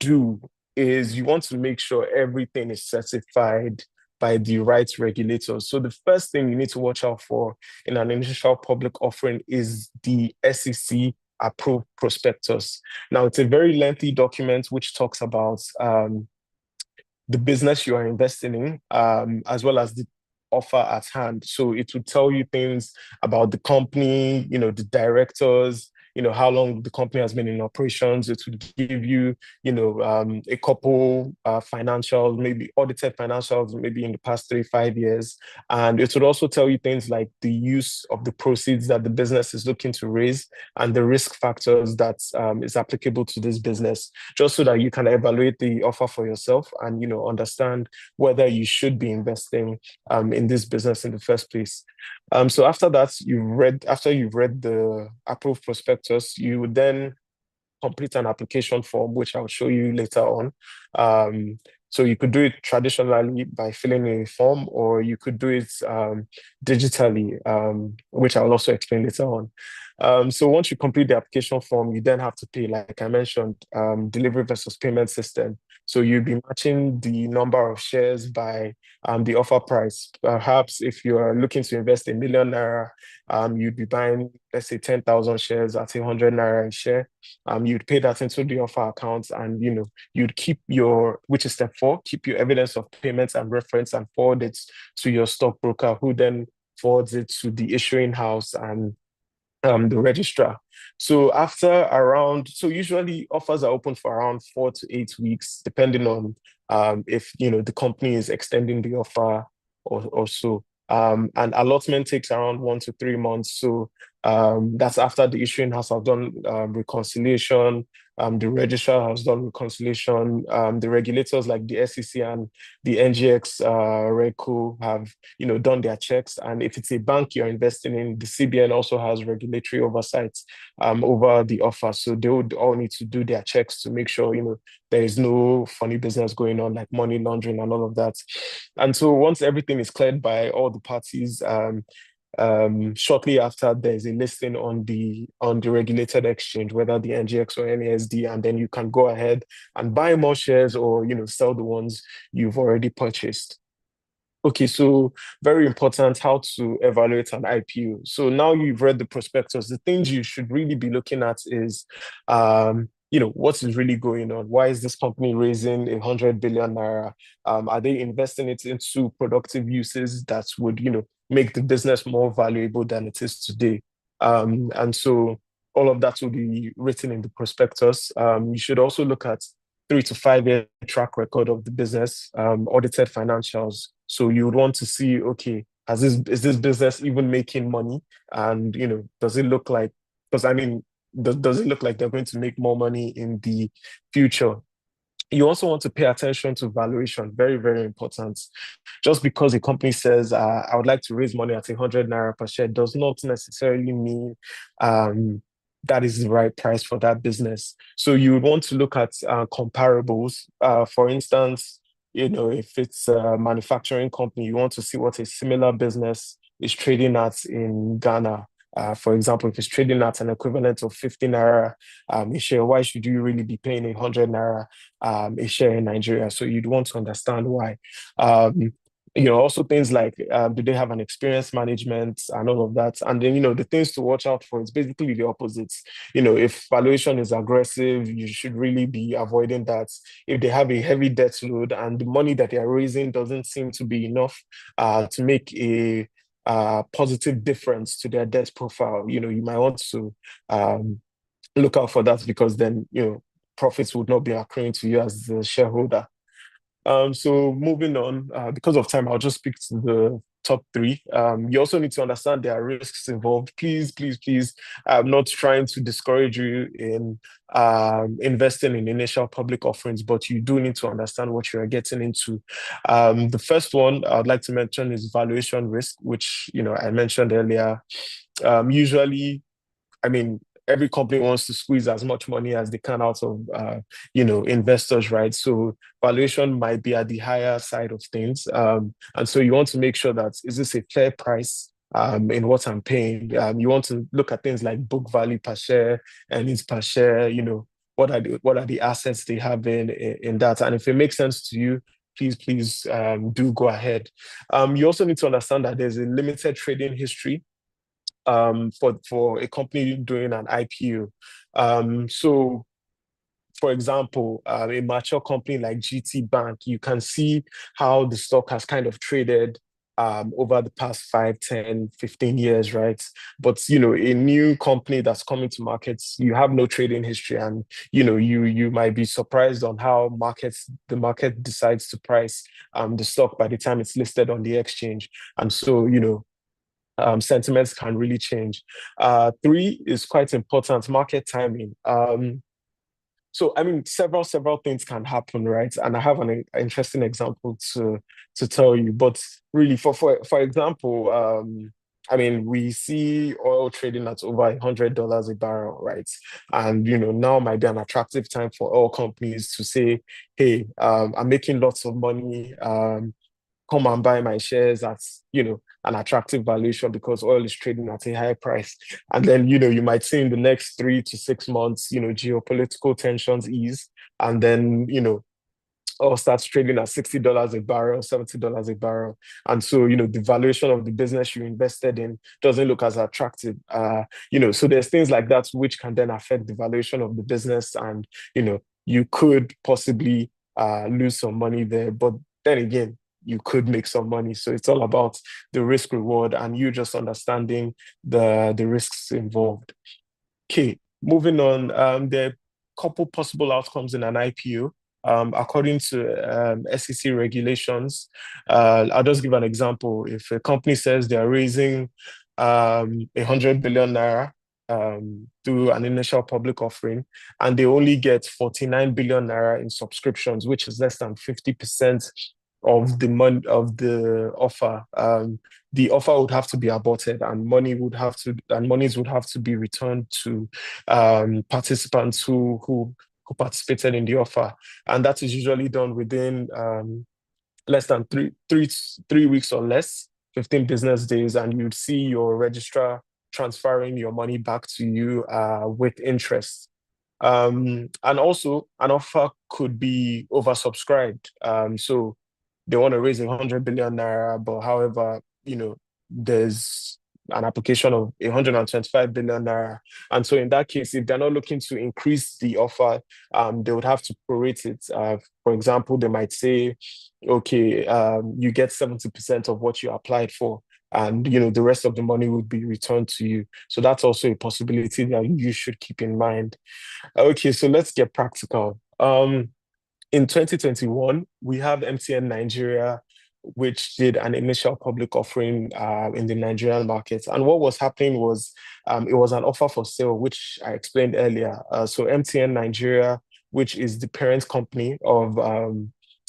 do is you want to make sure everything is certified by the right regulators. So the first thing you need to watch out for in an initial public offering is the SEC approved prospectus. Now, it's a very lengthy document which talks about the business you are investing in, as well as the offer at hand. So it will tell you things about the company, the directors, how long the company has been in operations. It would give you, a couple financials, maybe audited financials, maybe in the past 3-5 years. And it would also tell you things like the use of the proceeds that the business is looking to raise and the risk factors that is applicable to this business, just so that you can evaluate the offer for yourself and, understand whether you should be investing in this business in the first place. So after that, after you've read the approved prospectus, you would then complete an application form, which I'll show you later on. So you could do it traditionally by filling in a form, or you could do it digitally, which I'll also explain later on. So once you complete the application form, you then have to pay, like I mentioned, delivery versus payment system. So you'll be matching the number of shares by the offer price. Perhaps if you're looking to invest ₦1 million, you'd be buying, let's say, 10,000 shares at ₦100 a share. You'd pay that into the offer account, and you'd keep which is step 4, keep your evidence of payments and reference and forward it to your stockbroker, who then forwards it to the issuing house and the registrar. So usually offers are open for around 4 to 8 weeks, depending on if the company is extending the offer or so. And allotment takes around 1 to 3 months. So that's after the issuing house have done reconciliation, the registrar has done reconciliation, the regulators like the SEC and the NGX RegCo have done their checks. And if it's a bank you're investing in, the CBN also has regulatory oversight over the offer. So they would all need to do their checks to make sure there is no funny business going on, like money laundering and all of that. And so once everything is cleared by all the parties, shortly after, there's a listing on the regulated exchange, whether the NGX or NASD, and then you can go ahead and buy more shares or sell the ones you've already purchased. Okay, so very important, how to evaluate an IPO. So now you've read the prospectus, the things you should really be looking at is, what is really going on? Why is this company raising ₦100 billion? Are they investing it into productive uses that would, make the business more valuable than it is today? And so all of that will be written in the prospectus. You should also look at 3 to 5 year track record of the business, audited financials. So you would want to see, okay, is this business even making money? And, does it look like, does it look like they're going to make more money in the future? You also want to pay attention to valuation, very, very important. Just because a company says, I would like to raise money at ₦100 per share does not necessarily mean that is the right price for that business. So you would want to look at comparables. For instance, if it's a manufacturing company, you want to see what a similar business is trading at in Ghana. For example, if it's trading at an equivalent of 50 naira a share, why should you really be paying ₦100 a share in Nigeria? So you'd want to understand why. Also things like, do they have an experienced management and all of that? And then, the things to watch out for is basically the opposites. If valuation is aggressive, you should really be avoiding that. If they have a heavy debt load and the money that they are raising doesn't seem to be enough to make a positive difference to their debt profile, you might want to look out for that, because then, profits would not be accruing to you as the shareholder. So moving on, because of time, I'll just speak to the top three. You also need to understand there are risks involved. Please, please, please, I'm not trying to discourage you in investing in initial public offerings, but you do need to understand what you're getting into. The first one I'd like to mention is valuation risk, which, I mentioned earlier. Usually, every company wants to squeeze as much money as they can out of, investors, right? So valuation might be at the higher side of things. And so you want to make sure that, is this a fair price in what I'm paying? You want to look at things like book value per share, earnings per share, what are the assets they have in that? And if it makes sense to you, please do go ahead. You also need to understand that there's a limited trading history for a company doing an IPO. So, for example, a mature company like GT Bank, you can see how the stock has kind of traded over the past 5, 10, 15 years, right? But, a new company that's coming to markets, you have no trading history, and, you might be surprised on how the market decides to price the stock by the time it's listed on the exchange. And so, sentiments can really change. Three is quite important, market timing. So, several things can happen, right? And I have an interesting example to tell you. But really, for example, we see oil trading at over $100 a barrel, right? And now might be an attractive time for oil companies to say, "Hey, I'm making lots of money. Come and buy my shares at, an attractive valuation because oil is trading at a high price." And then, you might see in the next 3 to 6 months, geopolitical tensions ease. And then, oil starts trading at $60 a barrel, $70 a barrel. And so, the valuation of the business you invested in doesn't look as attractive. So there's things like that which can then affect the valuation of the business. And, you could possibly lose some money there. But then again, you could make some money. So it's all about the risk reward and you just understanding the risks involved. Okay, moving on. There are a couple possible outcomes in an IPO. According to SEC regulations, I'll just give an example. If a company says they're raising 100 billion naira through an initial public offering, and they only get 49 billion naira in subscriptions, which is less than 50% of the money of the offer, the offer would have to be aborted, and monies would have to be returned to participants who participated in the offer, and that is usually done within less than three weeks or less, 15 business days, and you'd see your registrar transferring your money back to you with interest. And also, an offer could be oversubscribed. So they want to raise 100 billion naira, but however, there's an application of 125 billion naira. And so in that case, if they're not looking to increase the offer, they would have to prorate it. For example, they might say, okay, you get 70% of what you applied for, and the rest of the money would be returned to you. So that's also a possibility that you should keep in mind. Okay, so let's get practical. In 2021, we have MTN Nigeria, which did an initial public offering in the Nigerian market. And what was happening was it was an offer for sale, which I explained earlier. So MTN Nigeria, which is the parent company of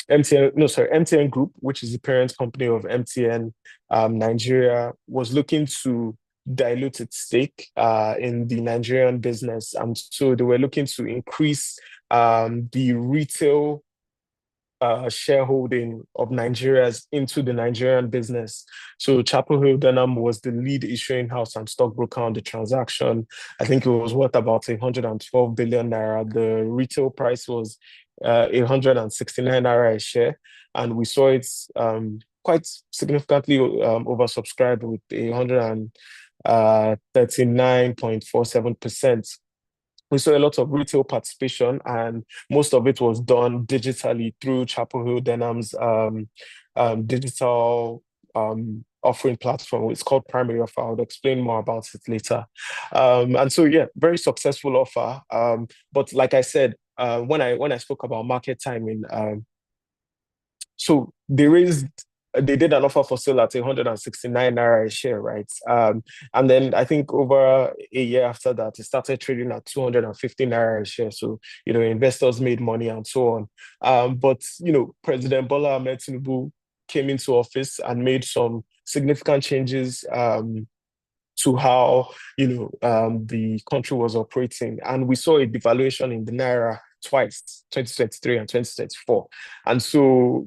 MTN Group, which is the parent company of MTN Nigeria, was looking to dilute its stake in the Nigerian business. And so they were looking to increase the retail shareholding of Nigeria's into the Nigerian business. So Chapel Hill Denham was the lead issuing house and stockbroker on the transaction. I think it was worth about 112 billion naira. The retail price was 169 naira a share, and we saw it quite significantly oversubscribed with 139.47%. We saw a lot of retail participation, and most of it was done digitally through Chapel Hill Denham's digital offering platform. It's called Primary Offer. I'll explain more about it later. And so, yeah, very successful offer. But like I said, when I spoke about market timing, so they did an offer for sale at 169 naira a share, right? And then I think over a year after that, it started trading at 250 naira a share. So, investors made money and so on. But, President Bola Ahmed Tinubu came into office and made some significant changes to how the country was operating, and we saw a devaluation in the naira twice, 2023 and 2024, and so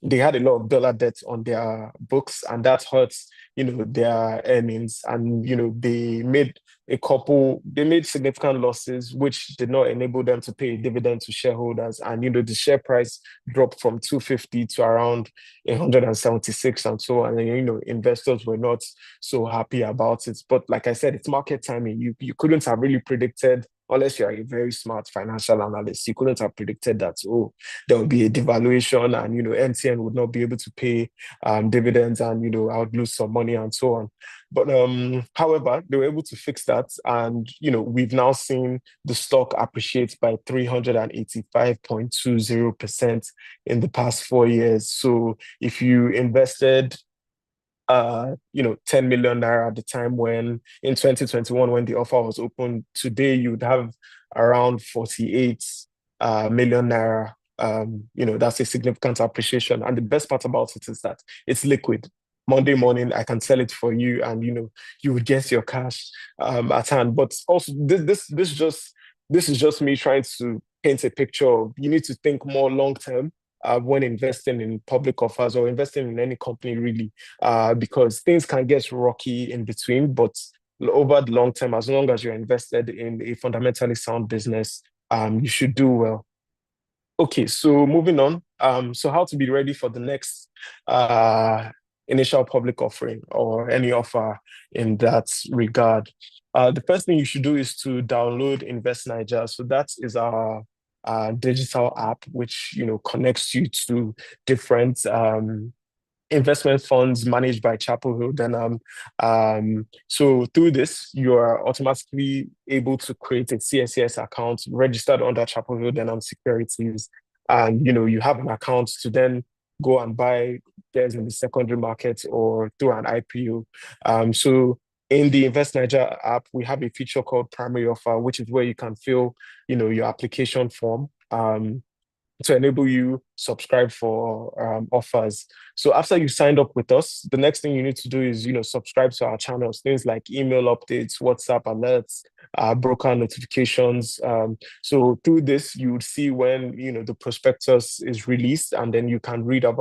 they had a lot of dollar debt on their books, and that hurts their earnings, and they made significant losses, which did not enable them to pay a dividend to shareholders, and the share price dropped from 250 to around 176 and so on, and investors were not so happy about it. But like I said, it's market timing. You couldn't have really predicted, unless you're a very smart financial analyst, you couldn't have predicted that, there would be a devaluation and, MTN would not be able to pay dividends, and, I would lose some money and so on. But however, they were able to fix that. And, we've now seen the stock appreciate by 385.20% in the past 4 years. So if you invested 10 million naira at the time when in 2021, when the offer was open, today you'd have around 48 million naira. That's a significant appreciation. And the best part about it is that it's liquid. Monday morning, I can sell it for you, and you would get your cash at hand. But also, this is just me trying to paint a picture of, you need to think more long term when investing in public offers or investing in any company, really, because things can get rocky in between. But over the long term, as long as you're invested in a fundamentally sound business, you should do well. Okay, so moving on. So how to be ready for the next initial public offering or any offer in that regard. The first thing you should do is to download Invest Niger. So that is our digital app, which connects you to different investment funds managed by Chapel Hill Denham. So through this, you are automatically able to create a CSCS account registered under Chapel Hill Denham Securities, and you have an account to then go and buy shares in the secondary market or through an IPO. So in the Invest Niger app, we have a feature called Primary Offer, which is where you can fill, your application form to enable you subscribe for offers. So after you signed up with us, the next thing you need to do is, subscribe to our channels, things like email updates, WhatsApp alerts, broker notifications. So through this, you would see when, the prospectus is released, and then you can read up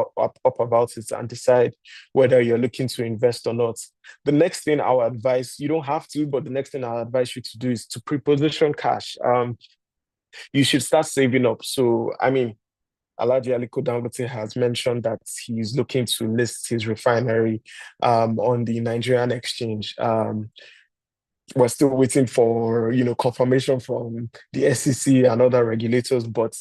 about it and decide whether you're looking to invest or not. The next thing I would advise, you don't have to, but the next thing I'll advise you to do is to pre-position cash. You should start saving up. So, Alhaji Aliko Dangote has mentioned that he's looking to list his refinery on the Nigerian exchange. We're still waiting for confirmation from the SEC and other regulators. But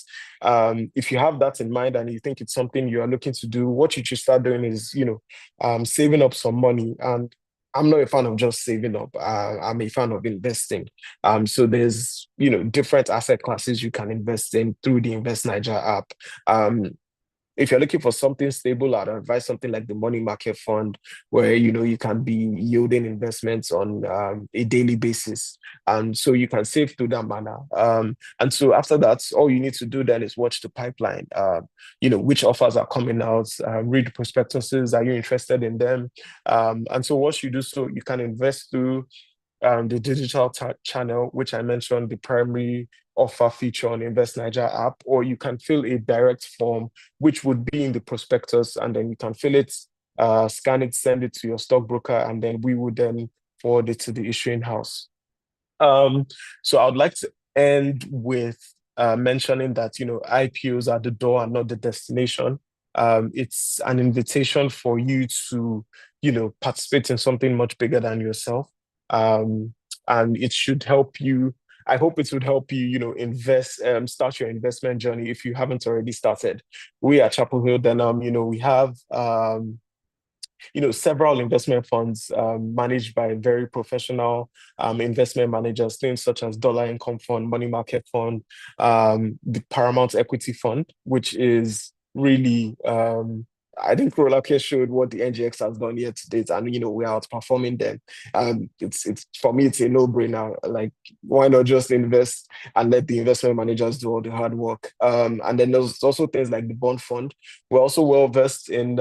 if you have that in mind and you think it's something you are looking to do, what you should start doing is saving up some money. And I'm not a fan of just saving up. I'm a fan of investing. So there's different asset classes you can invest in through the Invest Niger app. If you're looking for something stable, I'd advise something like the money market fund, where you can be yielding investments on a daily basis, and so you can save through that manner. And so after that, all you need to do then is watch the pipeline. Which offers are coming out, read the prospectuses. Are you interested in them? And so once you do so, you can invest through the digital channel, which I mentioned, the Primary Offer feature on Invest Niger app, or you can fill a direct form, which would be in the prospectus, and then you can fill it, scan it, send it to your stockbroker, and then we would then forward it to the issuing house. So I would like to end with mentioning that IPOs are the door and not the destination. It's an invitation for you to, participate in something much bigger than yourself. And it should help you. I hope it would help you, start your investment journey if you haven't already started. We at Chapel Hill, then, we have, several investment funds managed by very professional investment managers, things such as Dollar Income Fund, Money Market Fund, the Paramount Equity Fund, which is really, I think Rolake showed what the NGX has done year to date, and we're outperforming them. It's for me, it's a no-brainer. Like, why not just invest and let the investment managers do all the hard work? And then there's also things like the bond fund. We're also well versed in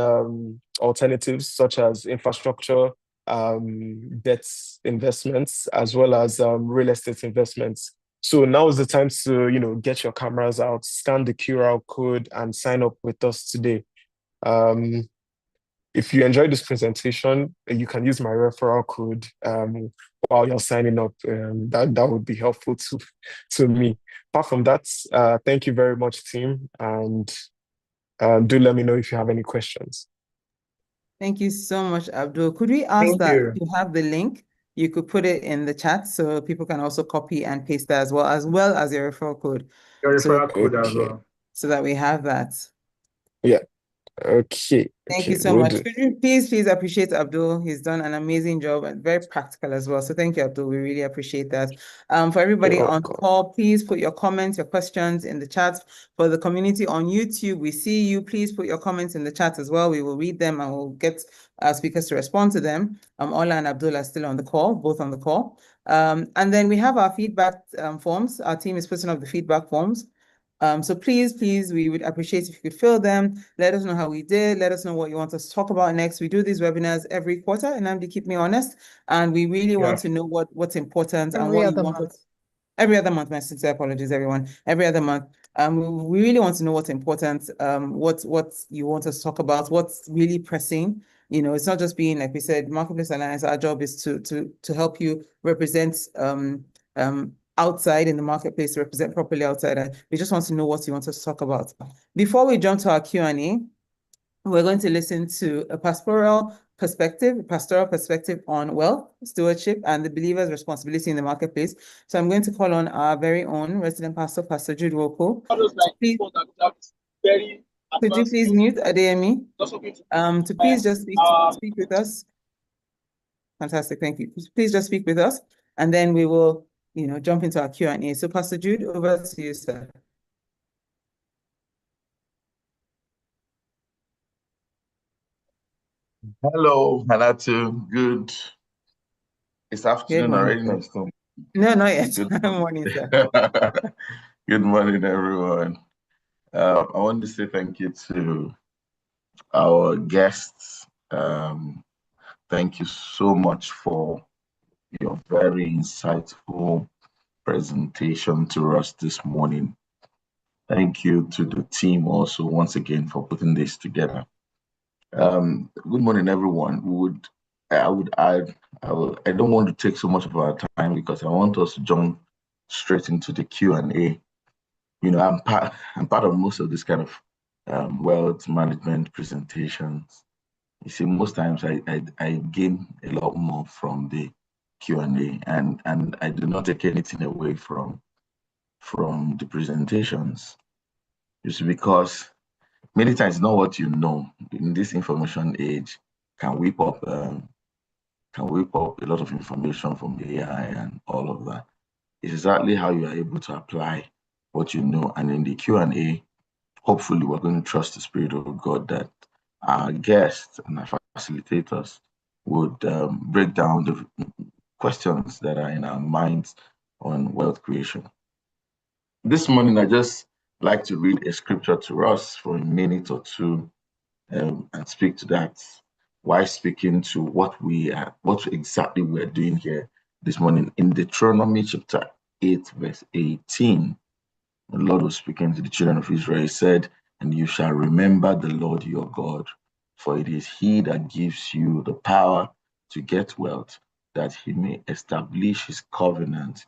alternatives such as infrastructure, debt investments, as well as real estate investments. So now is the time to, get your cameras out, scan the QR code, and sign up with us today. If you enjoyed this presentation, you can use my referral code while you're signing up. That would be helpful to me. Apart from that, thank you very much, team, and do let me know if you have any questions. Thank you so much, Abdul. Could we ask that if you have the link, you could put it in the chat so people can also copy and paste that as well as your referral code. Your referral code as Okay. well. So that we have that. Yeah. Okay. Thank Okay, you so will much. do. Could you please appreciate Abdul? He's done an amazing job and very practical as well. So thank you, Abdul. We really appreciate that. For everybody You're on the welcome. call, please put your comments, your questions in the chat. For the community on YouTube, we see you. Please put your comments in the chat as well. We will read them and we'll get our speakers to respond to them. Ola and Abdul are still on the call, both on the call. And then we have our feedback forms. Our team is putting up the feedback forms. So please, we would appreciate if you could fill them. Let us know how we did. Let us know what you want us to talk about next. We do these webinars every quarter, and Namdi, keep me honest. And we really want to know what's important and what you want us. Every other month, my sincere apologies, everyone. Every other month. We really want to know what's important, what you want us to talk about, what's really pressing. It's not just being, like we said, Marketplace Alliance. Our job is to help you represent outside in the marketplace, to represent properly outside. And we just want to know what you want us to talk about. Before we jump to our Q&A, we're going to listen to a pastoral perspective on wealth, stewardship, and the believer's responsibility in the marketplace. So I'm going to call on our very own resident pastor, Pastor Jude Woko. Could you please mute Adeyemi? To please just speak with us. Fantastic, thank you. Please just speak with us, and then we will jump into our Q&A. So Pastor Jude, over to you, sir. Hello, Hanatu. Good. It's afternoon already next time. No, not yet. Good morning, sir. Good morning, everyone. I want to say thank you to our guests. Thank you so much for your very insightful presentation to us this morning. Thank you to the team also once again for putting this together. Good morning, everyone. I don't want to take so much of our time because I want us to jump straight into the Q&A. I'm part of most of this kind of wealth management presentations. You see, most times I gain a lot more from the Q&A, and I do not take anything away from the presentations. Just because many times not what you know in this information age can whip up a lot of information from the AI and all of that. It's exactly how you are able to apply what you know. And in the Q&A, hopefully we're going to trust the Spirit of God that our guests and our facilitators would break down the questions that are in our minds on wealth creation. This morning, I just like to read a scripture to us for a minute or two and speak to that while speaking to what exactly we're doing here this morning. In Deuteronomy chapter 8, verse 18, the Lord was speaking to the children of Israel. He said, "And you shall remember the Lord your God, for it is he that gives you the power to get wealth, that he may establish his covenant,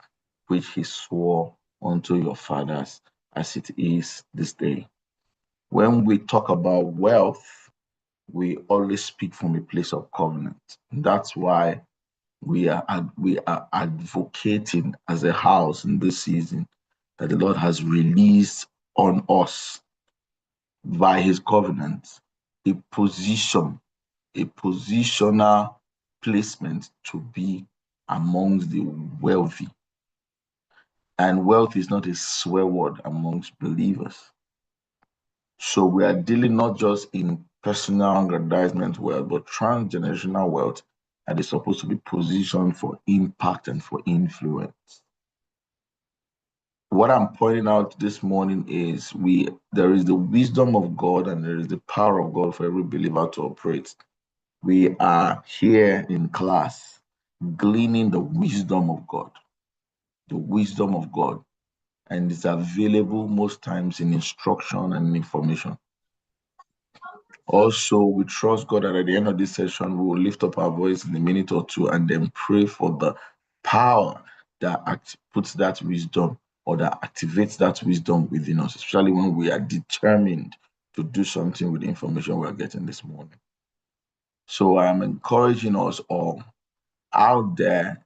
which he swore unto your fathers, as it is this day." When we talk about wealth, we always speak from a place of covenant. That's why we are advocating as a house in this season that the Lord has released on us by his covenant a positional placement to be amongst the wealthy. And wealth is not a swear word amongst believers. So we are dealing not just in personal aggrandizement wealth, but transgenerational wealth that is supposed to be positioned for impact and for influence. What I'm pointing out this morning is there is the wisdom of God and there is the power of God for every believer to operate. We are here in class gleaning the wisdom of God, and it's available most times in instruction and information. Also, we trust God that at the end of this session, we will lift up our voice in a minute or two and then pray for the power that puts that wisdom or that activates that wisdom within us, especially when we are determined to do something with the information we are getting this morning. So I'm encouraging us all out there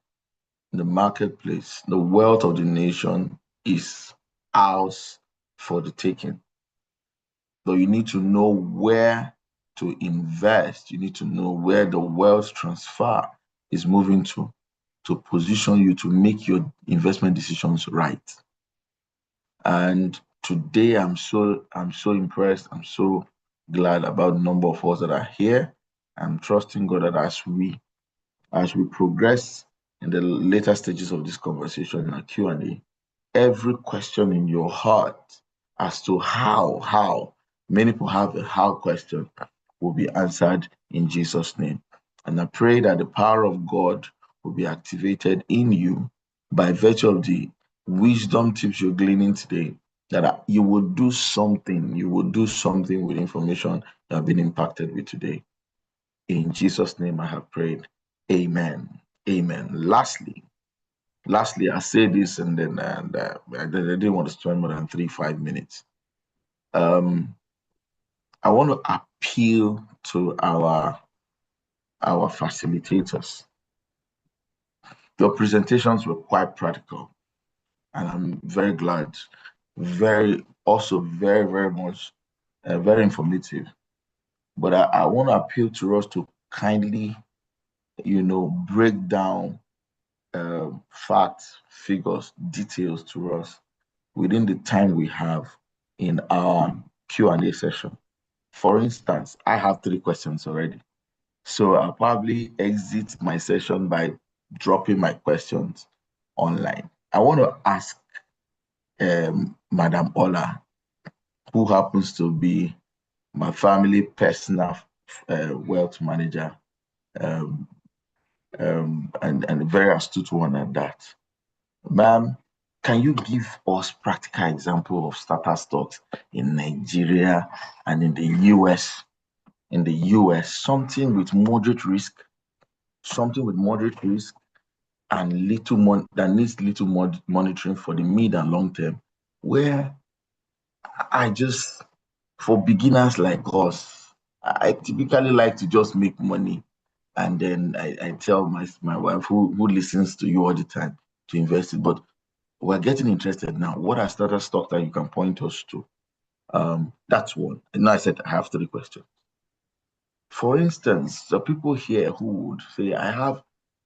in the marketplace. The wealth of the nation is ours for the taking. So you need to know where to invest. You need to know where the wealth transfer is moving to position you to make your investment decisions right. And today I'm so impressed. I'm so glad about the number of us that are here. I'm trusting God that as we progress in the later stages of this conversation in our Q&A, every question in your heart as to how many people have a how question will be answered in Jesus' name. And I pray that the power of God will be activated in you by virtue of the wisdom tips you're gleaning today, that you will do something with information you have been impacted with today. In Jesus' name I have prayed. Amen. Amen. Lastly, I say this and then I didn't want to spend more than 3-5 minutes. I want to appeal to our facilitators. Your presentations were quite practical, and I'm very glad. Very much very informative. But I want to appeal to us to kindly, break down facts, figures, details to us within the time we have in our Q&A session. For instance, I have 3 questions already. So I'll probably exit my session by dropping my questions online. I want to ask Madam Ola, who happens to be my family personal wealth manager, and a very astute one at that. Ma'am, can you give us practical example of starter stocks in Nigeria and in the US? In the US, something with moderate risk and that needs little monitoring for the mid and long term, where for beginners like us, I typically like to just make money, and then I tell my wife who listens to you all the time to invest it. But we're getting interested now. What are starter stocks that you can point us to? That's one. And now I said I have 3 questions. For instance, the people here who would say, I have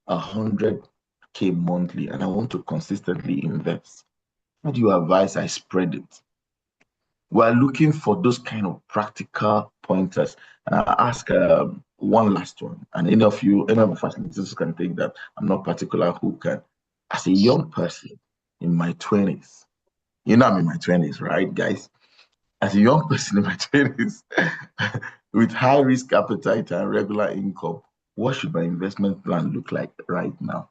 100K monthly and I want to consistently invest. How do you advise I spread it? We're looking for those kind of practical pointers. And I ask one last one, and any of the facilitators can take that. I'm not particular who can. As a young person in my 20s, I'm in my 20s, right, guys? As a young person in my 20s, with high risk appetite and regular income, what should my investment plan look like right now?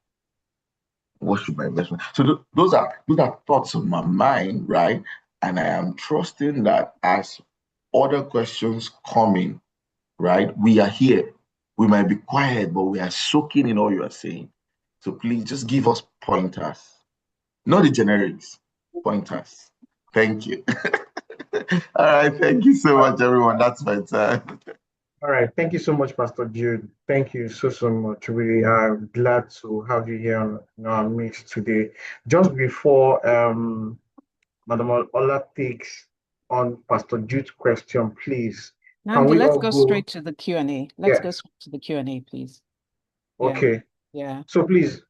What should my investment? So those are thoughts of my mind, right? And I am trusting that as other questions come in, right? We are here. We might be quiet, but we are soaking in all you are saying. So please just give us pointers, not the generics, pointers. Thank you. All right, thank you so much, everyone. That's my time. All right. Thank you so much, Pastor Jude. Thank you so much. We are glad to have you here on our midst today. Just before Madam Ola takes on Pastor Jude's question, please, can Namdi, we let's all go go? straight to the Q&A. Let's go Yes. straight to the Q&A, please. Yeah. Okay. Yeah. So please,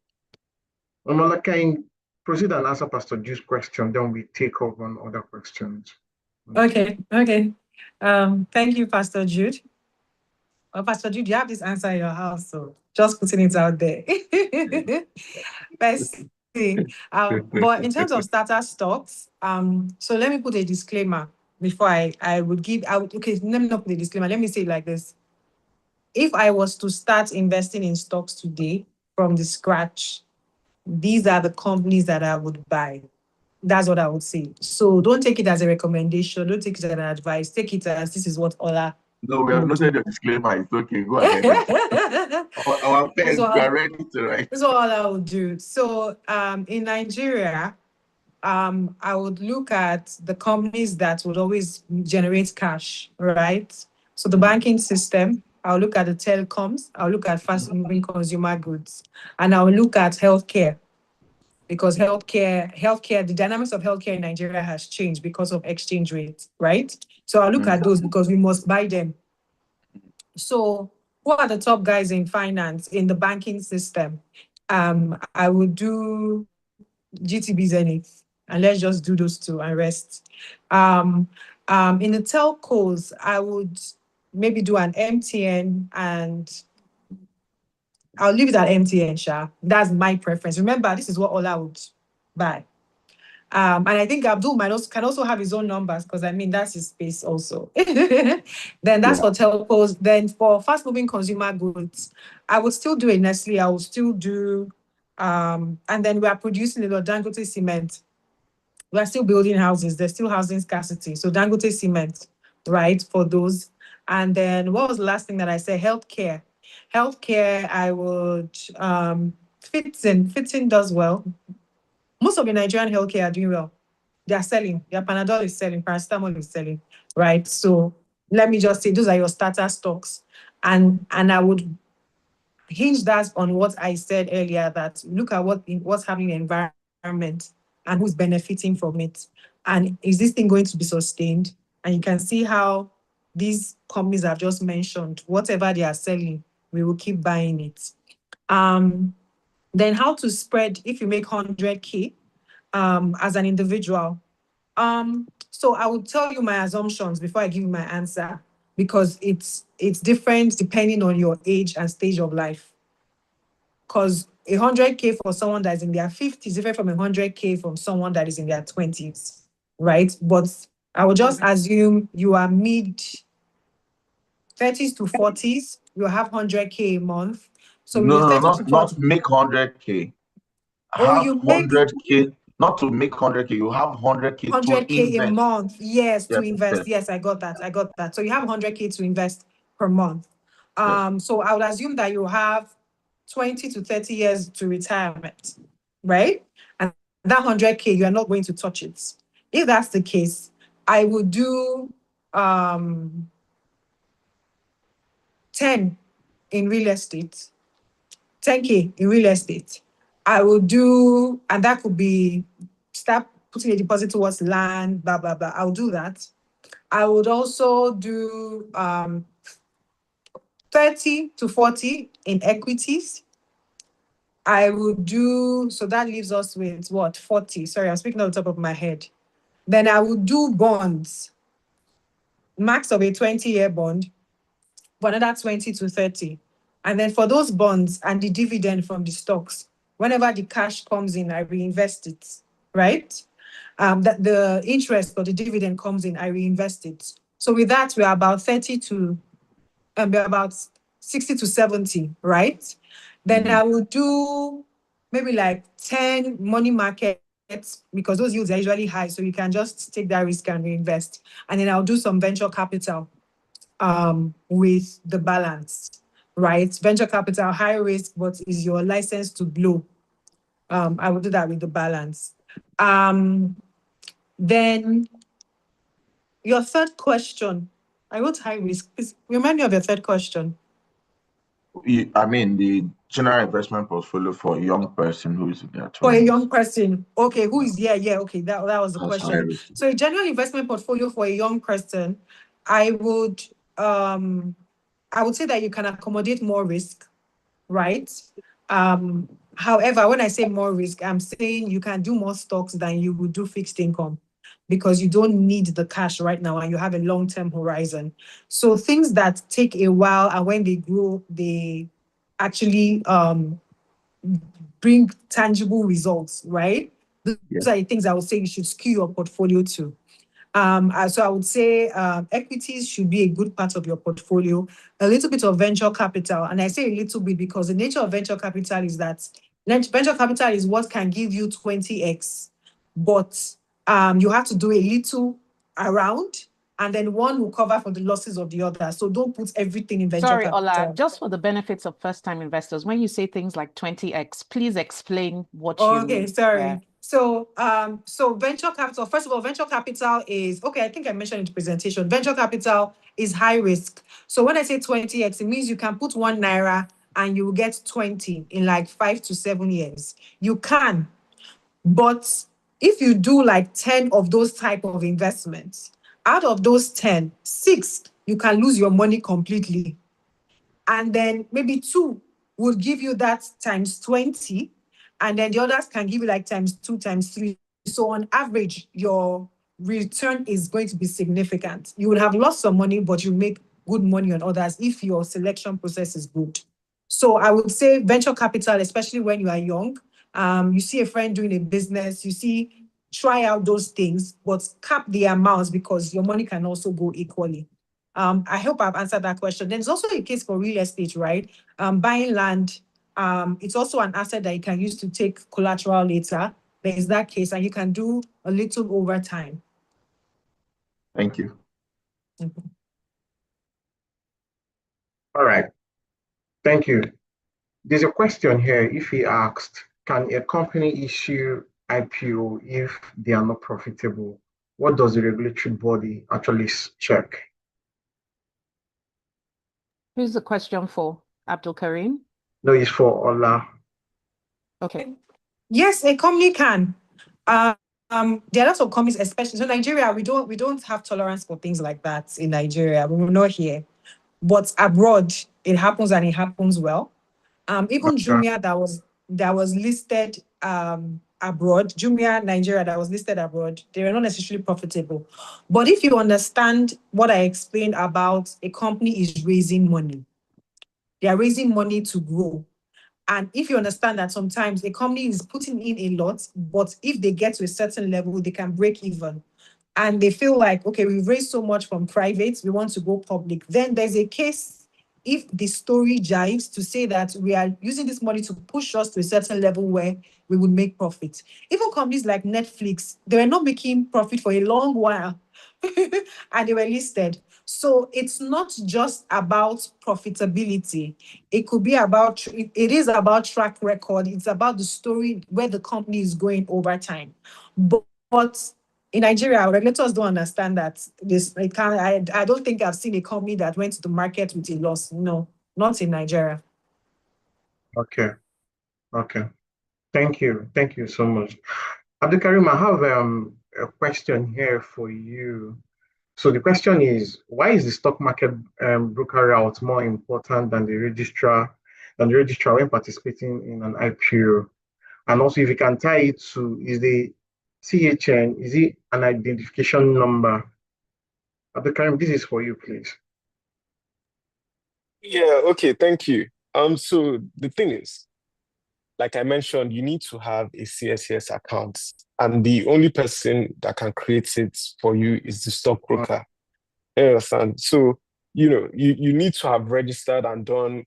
Ola, can you proceed and answer Pastor Jude's question? Then we take up on other questions. Okay. Thank you, Pastor Jude. Well, Pastor Jude, you have this answer in your house, so just putting it out there. Let's see. But in terms of starter stocks, so let me put a disclaimer before okay, let me not put a disclaimer. Let me say it like this. If I was to start investing in stocks today from the scratch, these are the companies that I would buy. That's what I would say. So don't take it as a recommendation. Don't take it as an advice. Take it as this is what Ola. No, we have noted the disclaimer. It's okay. Go ahead. Our pens, we are ready to write. That's what I would do. So in Nigeria, I would look at the companies that would always generate cash, right? So the banking system, I'll look at the telecoms, I'll look at fast-moving consumer goods, and I'll look at healthcare. Because healthcare, the dynamics of healthcare in Nigeria has changed because of exchange rates, right? So I'll look at those because we must buy them. So who are the top guys in finance, in the banking system? I would do GTB Zenith, and let's just do those two and rest. In the telcos, I would maybe do an MTN, and I'll leave it at MTN, Sha. That's my preference. Remember, this is what Ola would buy. And I think Abdul can also have his own numbers, because I mean, that's his space also. Then that's for telcos. Then for fast-moving consumer goods, I would still do a Nestle. I would still do, and then we are producing a lot of Dangote cement. We are still building houses. There's still housing scarcity. So Dangote cement, right, for those. And then what was the last thing that I said? Healthcare. Healthcare, I would, Fitting does well. Most of the Nigerian healthcare are doing well. They are selling. Their Panadol is selling. Paracetamol is selling, right? So let me just say, those are your starter stocks. And I would hinge that on what I said earlier, that look at what's happening in the environment and who's benefiting from it. And is this thing going to be sustained? And you can see how these companies I've just mentioned, whatever they are selling, we will keep buying it. Then how to spread if you make 100K as an individual. So I will tell you my assumptions before I give you my answer, because it's different depending on your age and stage of life. Because 100K for someone that's in their 50s is different from 100K from someone that is in their 20s, right? But I will just assume you are mid 30s to 40s, you have 100K a month. So No, not make 100K. Have you 100K, not to make 100K, you have 100K 100K to a month. Yes, to invest. invest. Yes, I got that. So you have 100K to invest per month. So I would assume that you have 20 to 30 years to retirement, right? And that 100K, you are not going to touch it. If that's the case, I would do 10 in real estate, 10K in real estate. I would do, and that could be start putting a deposit towards land, blah, blah, blah. I'll do that. I would also do 30 to 40 in equities. I would do, so that leaves us with what, 40? Sorry, I'm speaking off the top of my head. Then I would do bonds, max of a 20-year bond, for another 20 to 30. And then for those bonds and the dividend from the stocks, whenever the cash comes in, I reinvest it, right? That the interest or the dividend comes in, I reinvest it. So with that, we're about 30 to, we're about 60 to 70, right? Then I will do maybe like 10 money markets, because those yields are usually high, so you can just take that risk and reinvest. And then I'll do some venture capital with the balance, right? Venture capital, high risk, but is your license to blow. I will do that with the balance. Then your third question. I wrote high risk. Please remind me of your third question. I mean, the general investment portfolio for a young person who is in their 20s. For a young person, okay, who is okay, that was the That's high question. risk. So a general investment portfolio for a young person, I would say that you can accommodate more risk, right? However, when I say more risk, I'm saying you can do more stocks than you would do fixed income because you don't need the cash right now and you have a long-term horizon. So things that take a while and when they grow, they actually bring tangible results, right? Those are the things I would say you should skew your portfolio to. So I would say equities should be a good part of your portfolio, a little bit of venture capital. And I say a little bit because the nature of venture capital is that venture capital is what can give you 20x, but you have to do a little around and then one will cover for the losses of the other. So don't put everything in venture Sorry, capital. Ola, just for the benefits of first-time investors, when you say things like 20x, please explain what you mean. Okay, sorry. So venture capital, first of all, venture capital is, okay, I think I mentioned in the presentation, venture capital is high risk. So when I say 20x, it means you can put 1 naira and you will get 20 in like 5 to 7 years. You can, but if you do like 10 of those type of investments, out of those 10, 6, you can lose your money completely. And then maybe 2 will give you that times 20, and then the others can give you like times 2, times 3. So on average, your return is going to be significant. You will have lost some money, but you make good money on others if your selection process is good. So I would say venture capital, especially when you are young, you see a friend doing a business, try out those things, but cap the amounts because your money can also go equally. I hope I've answered that question. There's also a case for real estate, right? Buying land, it's also an asset that you can use to take collateral later. There is that case, and you can do a little over time. Thank you. All right. Thank you. There's a question here. If he asked, can a company issue IPO if they are not profitable? What does the regulatory body actually check? Who's the question for? Abdul Karim? No, it's for Ola. Okay. Yes, a company can. There are lots of companies, especially so Nigeria. We don't have tolerance for things like that in Nigeria. We're not here, but abroad it happens and it happens well. Even Jumia that was listed abroad, Jumia Nigeria that was listed abroad, they were not necessarily profitable. But if you understand what I explained about a company is raising money, they are raising money to grow. And if you understand that sometimes a company is putting in a lot, but if they get to a certain level, they can break even. And they feel like, okay, we've raised so much from private, we want to go public. Then there's a case, if the story jives, to say that we are using this money to push us to a certain level where we would make profit. Even companies like Netflix, they were not making profit for a long while and they were listed. So it's not just about profitability. It could be about, it is about track record. It's about the story where the company is going over time. But in Nigeria, our regulators don't understand that I don't think I've seen a company that went to the market with a loss. No, not in Nigeria. Okay. Thank you so much. Abdul Karim, I have a question here for you. So the question is, why is the stock market broker route more important than the registrar when participating in an IPO? And also, if you can tie it to, is the CHN, is it an identification number? Abdul Karim, this is for you, please. Yeah, okay, thank you. So the thing is, like I mentioned, you need to have a CSCS account, and the only person that can create it for you is the stockbroker. You understand? So, you need to have registered and done,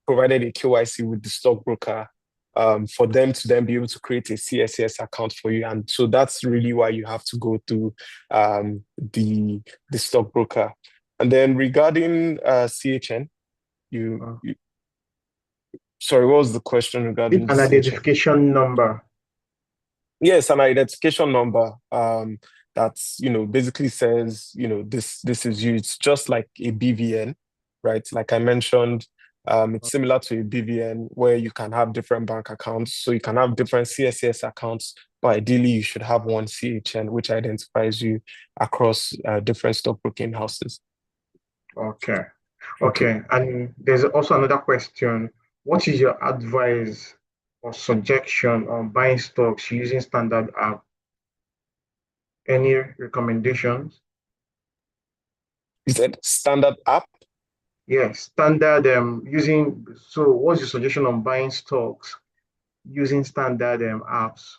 provided a KYC with the stockbroker, for them to then be able to create a CSCS account for you. And so that's really why you have to go through the stockbroker. And then regarding CHN, sorry, what was the question regarding an identification number? Yes, an identification number. that's, basically says, this is you. It's just like a BVN, right? Like I mentioned, it's similar to a BVN where you can have different bank accounts. So you can have different CSCS accounts, but ideally you should have one CHN, which identifies you across different stockbroking houses. Okay. Okay. And there's also another question. What is your advice or suggestion on buying stocks using standard app? Any recommendations? You said standard app? Yes, standard using, so what's your suggestion on buying stocks using standard apps?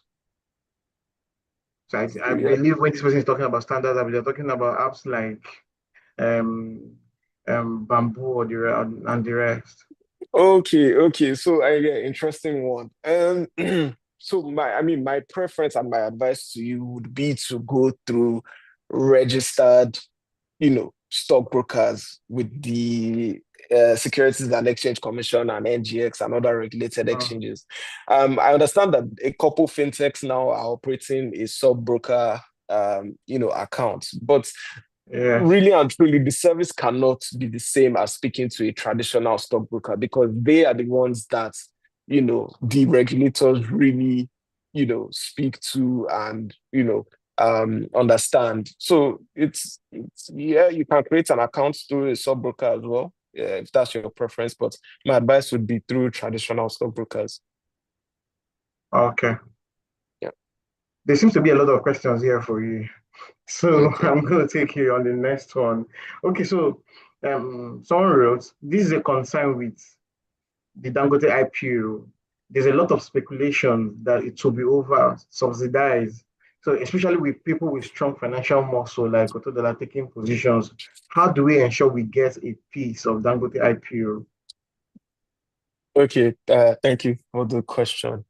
So I Yeah. believe when this person is talking about standard apps, they're talking about apps like um Bamboo or and the rest. Okay. So yeah, interesting one. So my preference and my advice to you would be to go through registered, stockbrokers with the Securities and Exchange Commission and NGX and other regulated exchanges. I understand that a couple fintechs now are operating a sub-broker, account, but Yes. really and truly, the service cannot be the same as speaking to a traditional stockbroker because they are the ones that, the regulators really, speak to and, understand. So yeah, you can create an account through a stockbroker as well, if that's your preference. But my advice would be through traditional stockbrokers. Okay. Yeah. There seems to be a lot of questions here for you. So Okay. I'm going to take you on the next one. Okay, so someone wrote, this is a concern with the Dangote IPO. There's a lot of speculation that it will be over subsidized. So especially with people with strong financial muscle like Otodola taking positions, how do we ensure we get a piece of Dangote IPO? Okay, thank you for the question.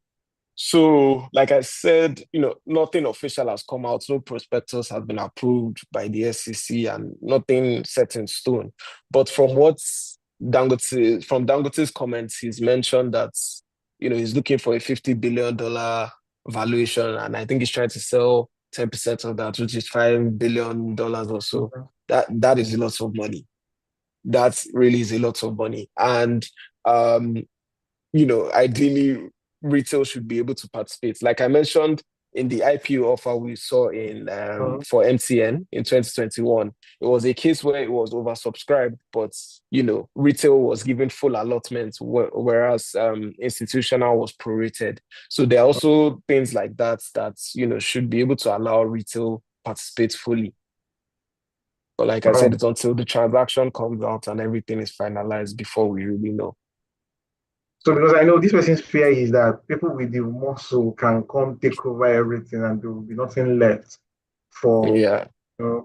So, like I said, nothing official has come out. No prospectus has been approved by the SEC and nothing set in stone. But from Dangote's comments, he's mentioned that, he's looking for a $50 billion valuation. And I think he's trying to sell 10% of that, which is $5 billion or so. That is a lot of money. That really is a lot of money. And, ideally retail should be able to participate. Like I mentioned in the IPO offer we saw in for MTN in 2021, it was a case where it was oversubscribed, but retail was given full allotment, whereas institutional was prorated. So there are also things like that should be able to allow retail participate fully. But like I said, it's until the transaction comes out and everything is finalized before we really know. So because I know this person's fear is that people with the muscle can come take over everything and there will be nothing left for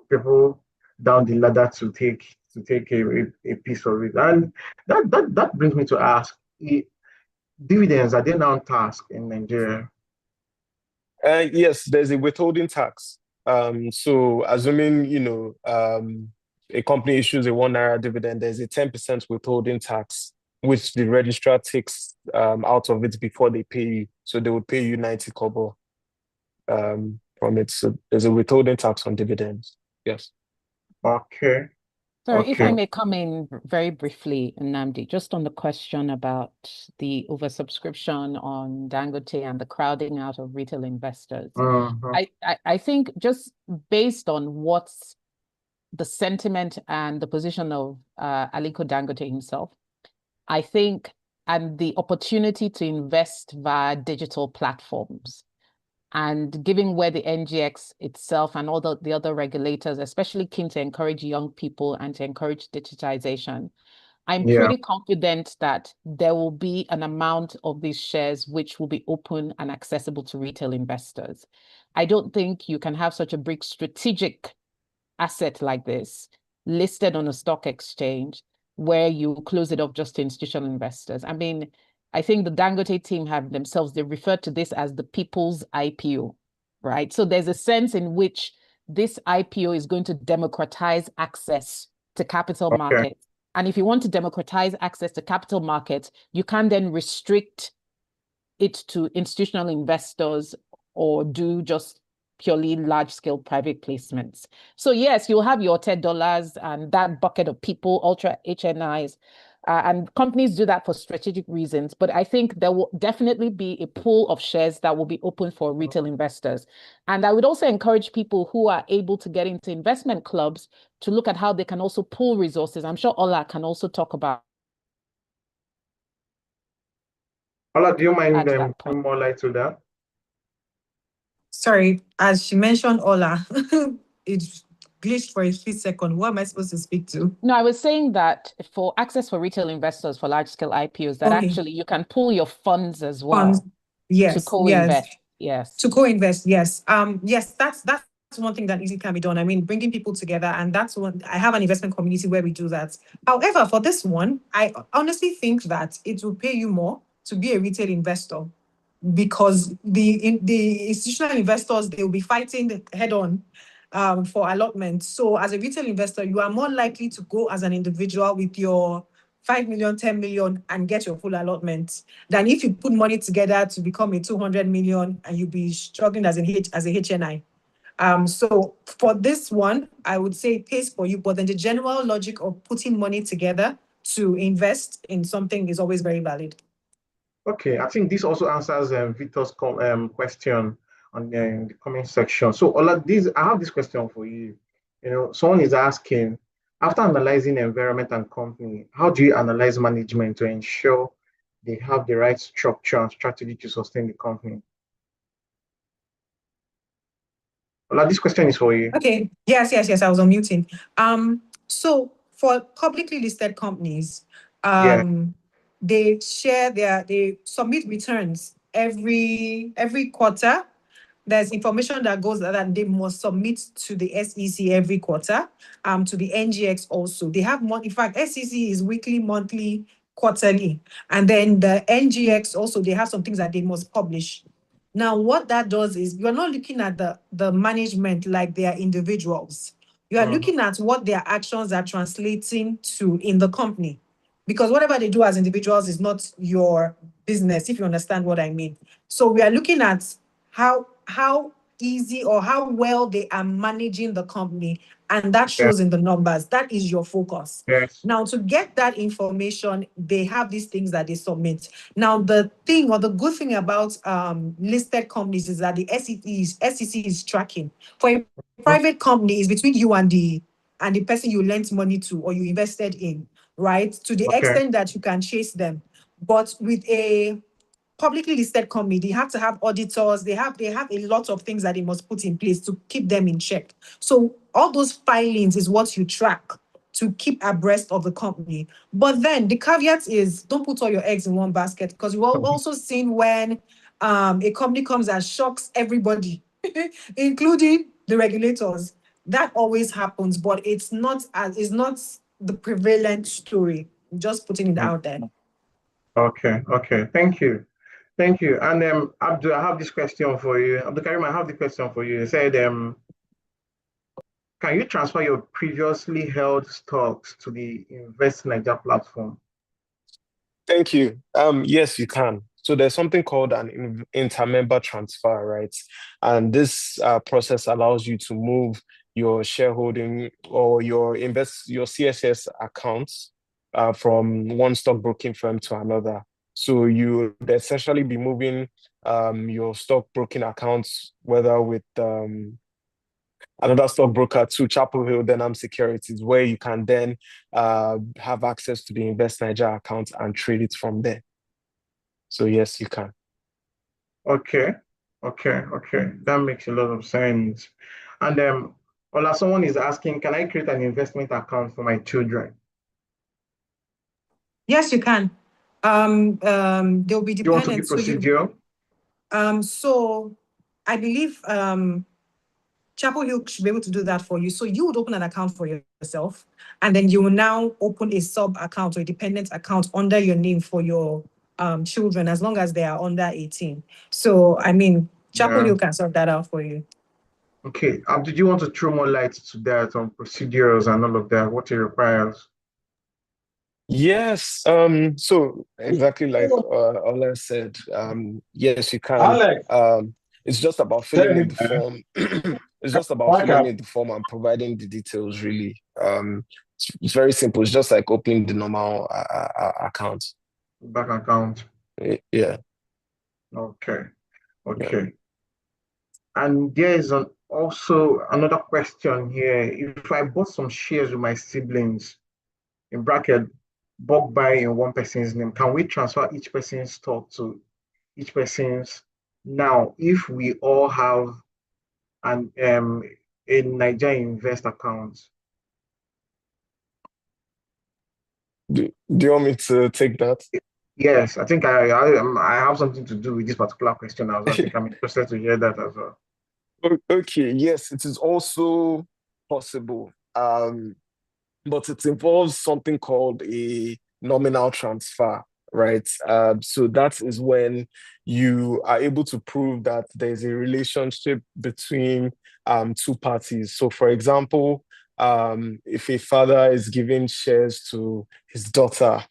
people down the ladder to take a piece of it. And that brings me to ask, dividends, are they now taxed in Nigeria? Yes, there's a withholding tax. So assuming, a company issues a #1 dividend, there's a 10% withholding tax, which the registrar takes out of it before they pay you. So they would pay you 90 kobo from it. So there's a withholding tax on dividends. Yes. Okay. Sorry, if I may come in very briefly, Nnamdi, just on the question about the oversubscription on Dangote and the crowding out of retail investors. I think just based on what's the sentiment and the position of Aliko Dangote himself, I think, and the opportunity to invest via digital platforms, and given where the NGX itself and all the other regulators, especially keen to encourage young people and to encourage digitization, I'm pretty confident that there will be an amount of these shares which will be open and accessible to retail investors. I don't think you can have such a big strategic asset like this listed on a stock exchange where you close it up just to institutional investors. I mean, I think the Dangote team have themselves, they refer to this as the people's IPO, right? So there's a sense in which this IPO is going to democratize access to capital markets. And if you want to democratize access to capital markets, you can then restrict it to institutional investors or do just purely large-scale private placements. So yes, you'll have your $10 and that bucket of people, ultra HNIs, and companies do that for strategic reasons. But I think there will definitely be a pool of shares that will be open for retail investors. And I would also encourage people who are able to get into investment clubs to look at how they can also pool resources. I'm sure Ola can also talk about Ola, do you mind that point. putting more light to that? Sorry, as she mentioned Ola, it glitched for a split second. What am I supposed to speak to? No, I was saying that for access for retail investors for large-scale IPOs, that actually you can pool your funds as well to Yes, co-invest. yes. To co-invest, yes. Yes, that's one thing that easily can be done. I mean, bringing people together, and that's one. I have an investment community where we do that. However, for this one, I honestly think that it will pay you more to be a retail investor, because the institutional investors, they will be fighting head on for allotment. So as a retail investor, you are more likely to go as an individual with your 5 million, 10 million and get your full allotment than if you put money together to become a 200 million and you'll be struggling as a HNI. So for this one, I would say it pays for you, but then the general logic of putting money together to invest in something is always very valid. Okay, I think this also answers Victor's question on the comment section. So, Ola, I have this question for you. You know, someone is asking, after analyzing environment and company, how do you analyze management to ensure they have the right structure and strategy to sustain the company? Ola, this question is for you. Okay. Yes. I was unmuting. So for publicly listed companies, they submit returns every quarter. There's information that goes that they must submit to the SEC every quarter, to the NGX also. They have in fact, SEC is weekly, monthly, quarterly. And then the NGX also, they have some things that they must publish. Now, what that does is you're not looking at the management like they are individuals. You are looking at what their actions are translating to in the company. Because whatever they do as individuals is not your business, if you understand what I mean. So we are looking at how easy or how well they are managing the company, and that shows in the numbers. That is your focus. Yes. Now, to get that information, they have these things that they submit. Now, the thing or the good thing about listed companies is that the SEC is tracking. For a private company, is between you and the person you lent money to or you invested in, right? To the extent that you can chase them. But with a publicly listed company, they have to have auditors, they have a lot of things that they must put in place to keep them in check. So all those filings is what you track to keep abreast of the company. But then the caveat is don't put all your eggs in one basket, because we've also seen when a company comes and shocks everybody, including the regulators. That always happens, but it's not the prevalent story. Just putting it out there. Okay. Thank you. And Abdul, I have this question for you. Abdul Karim, I have the question for you. It said, can you transfer your previously held stocks to the Invest Niger platform? Thank you. Yes, you can. So there's something called an inter-member transfer, right? And this process allows you to move your shareholding or your CSS accounts from one stockbroking firm to another. So you would essentially be moving your stockbroking accounts, whether with another stockbroker to Chapel Hill Denham Securities, where you can then have access to the Invest Niger account and trade it from there. So yes, you can. Okay. That makes a lot of sense. And Ola, someone is asking, can I create an investment account for my children? Yes, you can. They'll be dependent. You want to be procedure? So I believe Chapel Hill should be able to do that for you. So you would open an account for yourself, and then you will now open a sub account or a dependent account under your name for your children, as long as they are under 18. So, I mean, Chapel Hill can sort that out for you. Okay. Did you want to throw more light to that on procedures and all of that, what it requires? Yes. So exactly like Ola said, yes, you can. Alex. It's just about filling in the form. It's just about filling in the form and providing the details, really. It's very simple. It's just like opening the normal account. Bank account. Yeah. Okay. Okay. Yeah. And there is also another question here. If I bought some shares with my siblings, in bracket, bulk buy in one person's name, can we transfer each person's stock to each person's? Now, if we all have an a Niger Invest account. Do you want me to take that? Yes, I think I have something to do with this particular question as well. I think I'm interested to hear that as well. Okay, yes, it is also possible. But it involves something called a nominal transfer, right? So that is when you are able to prove that there's a relationship between two parties. So, for example, if a father is giving shares to his daughter,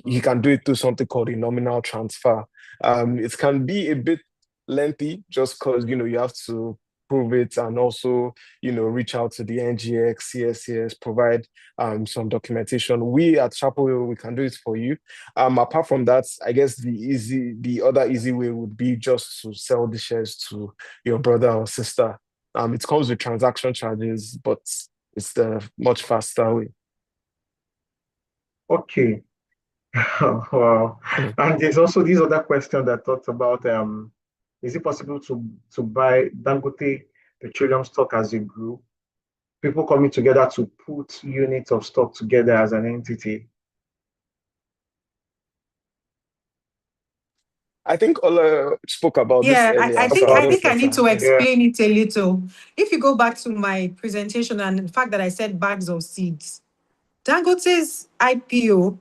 he can do it through something called a nominal transfer. It can be a bit lengthy just because you have to prove it and also reach out to the NGX, CSCS, provide some documentation. We at Chapel Hill, we can do it for you. Apart from that, I guess the other easy way would be just to sell the shares to your brother or sister. It comes with transaction charges, but it's the much faster way. Okay. Wow. And there's also this other question that talks about is it possible to buy Dangote Petroleum stock as a group? People coming together to put units of stock together as an entity. I think Ola spoke about this earlier. I think I need to explain it a little. If you go back to my presentation and the fact that I said bags of seeds, Dangote's IPO,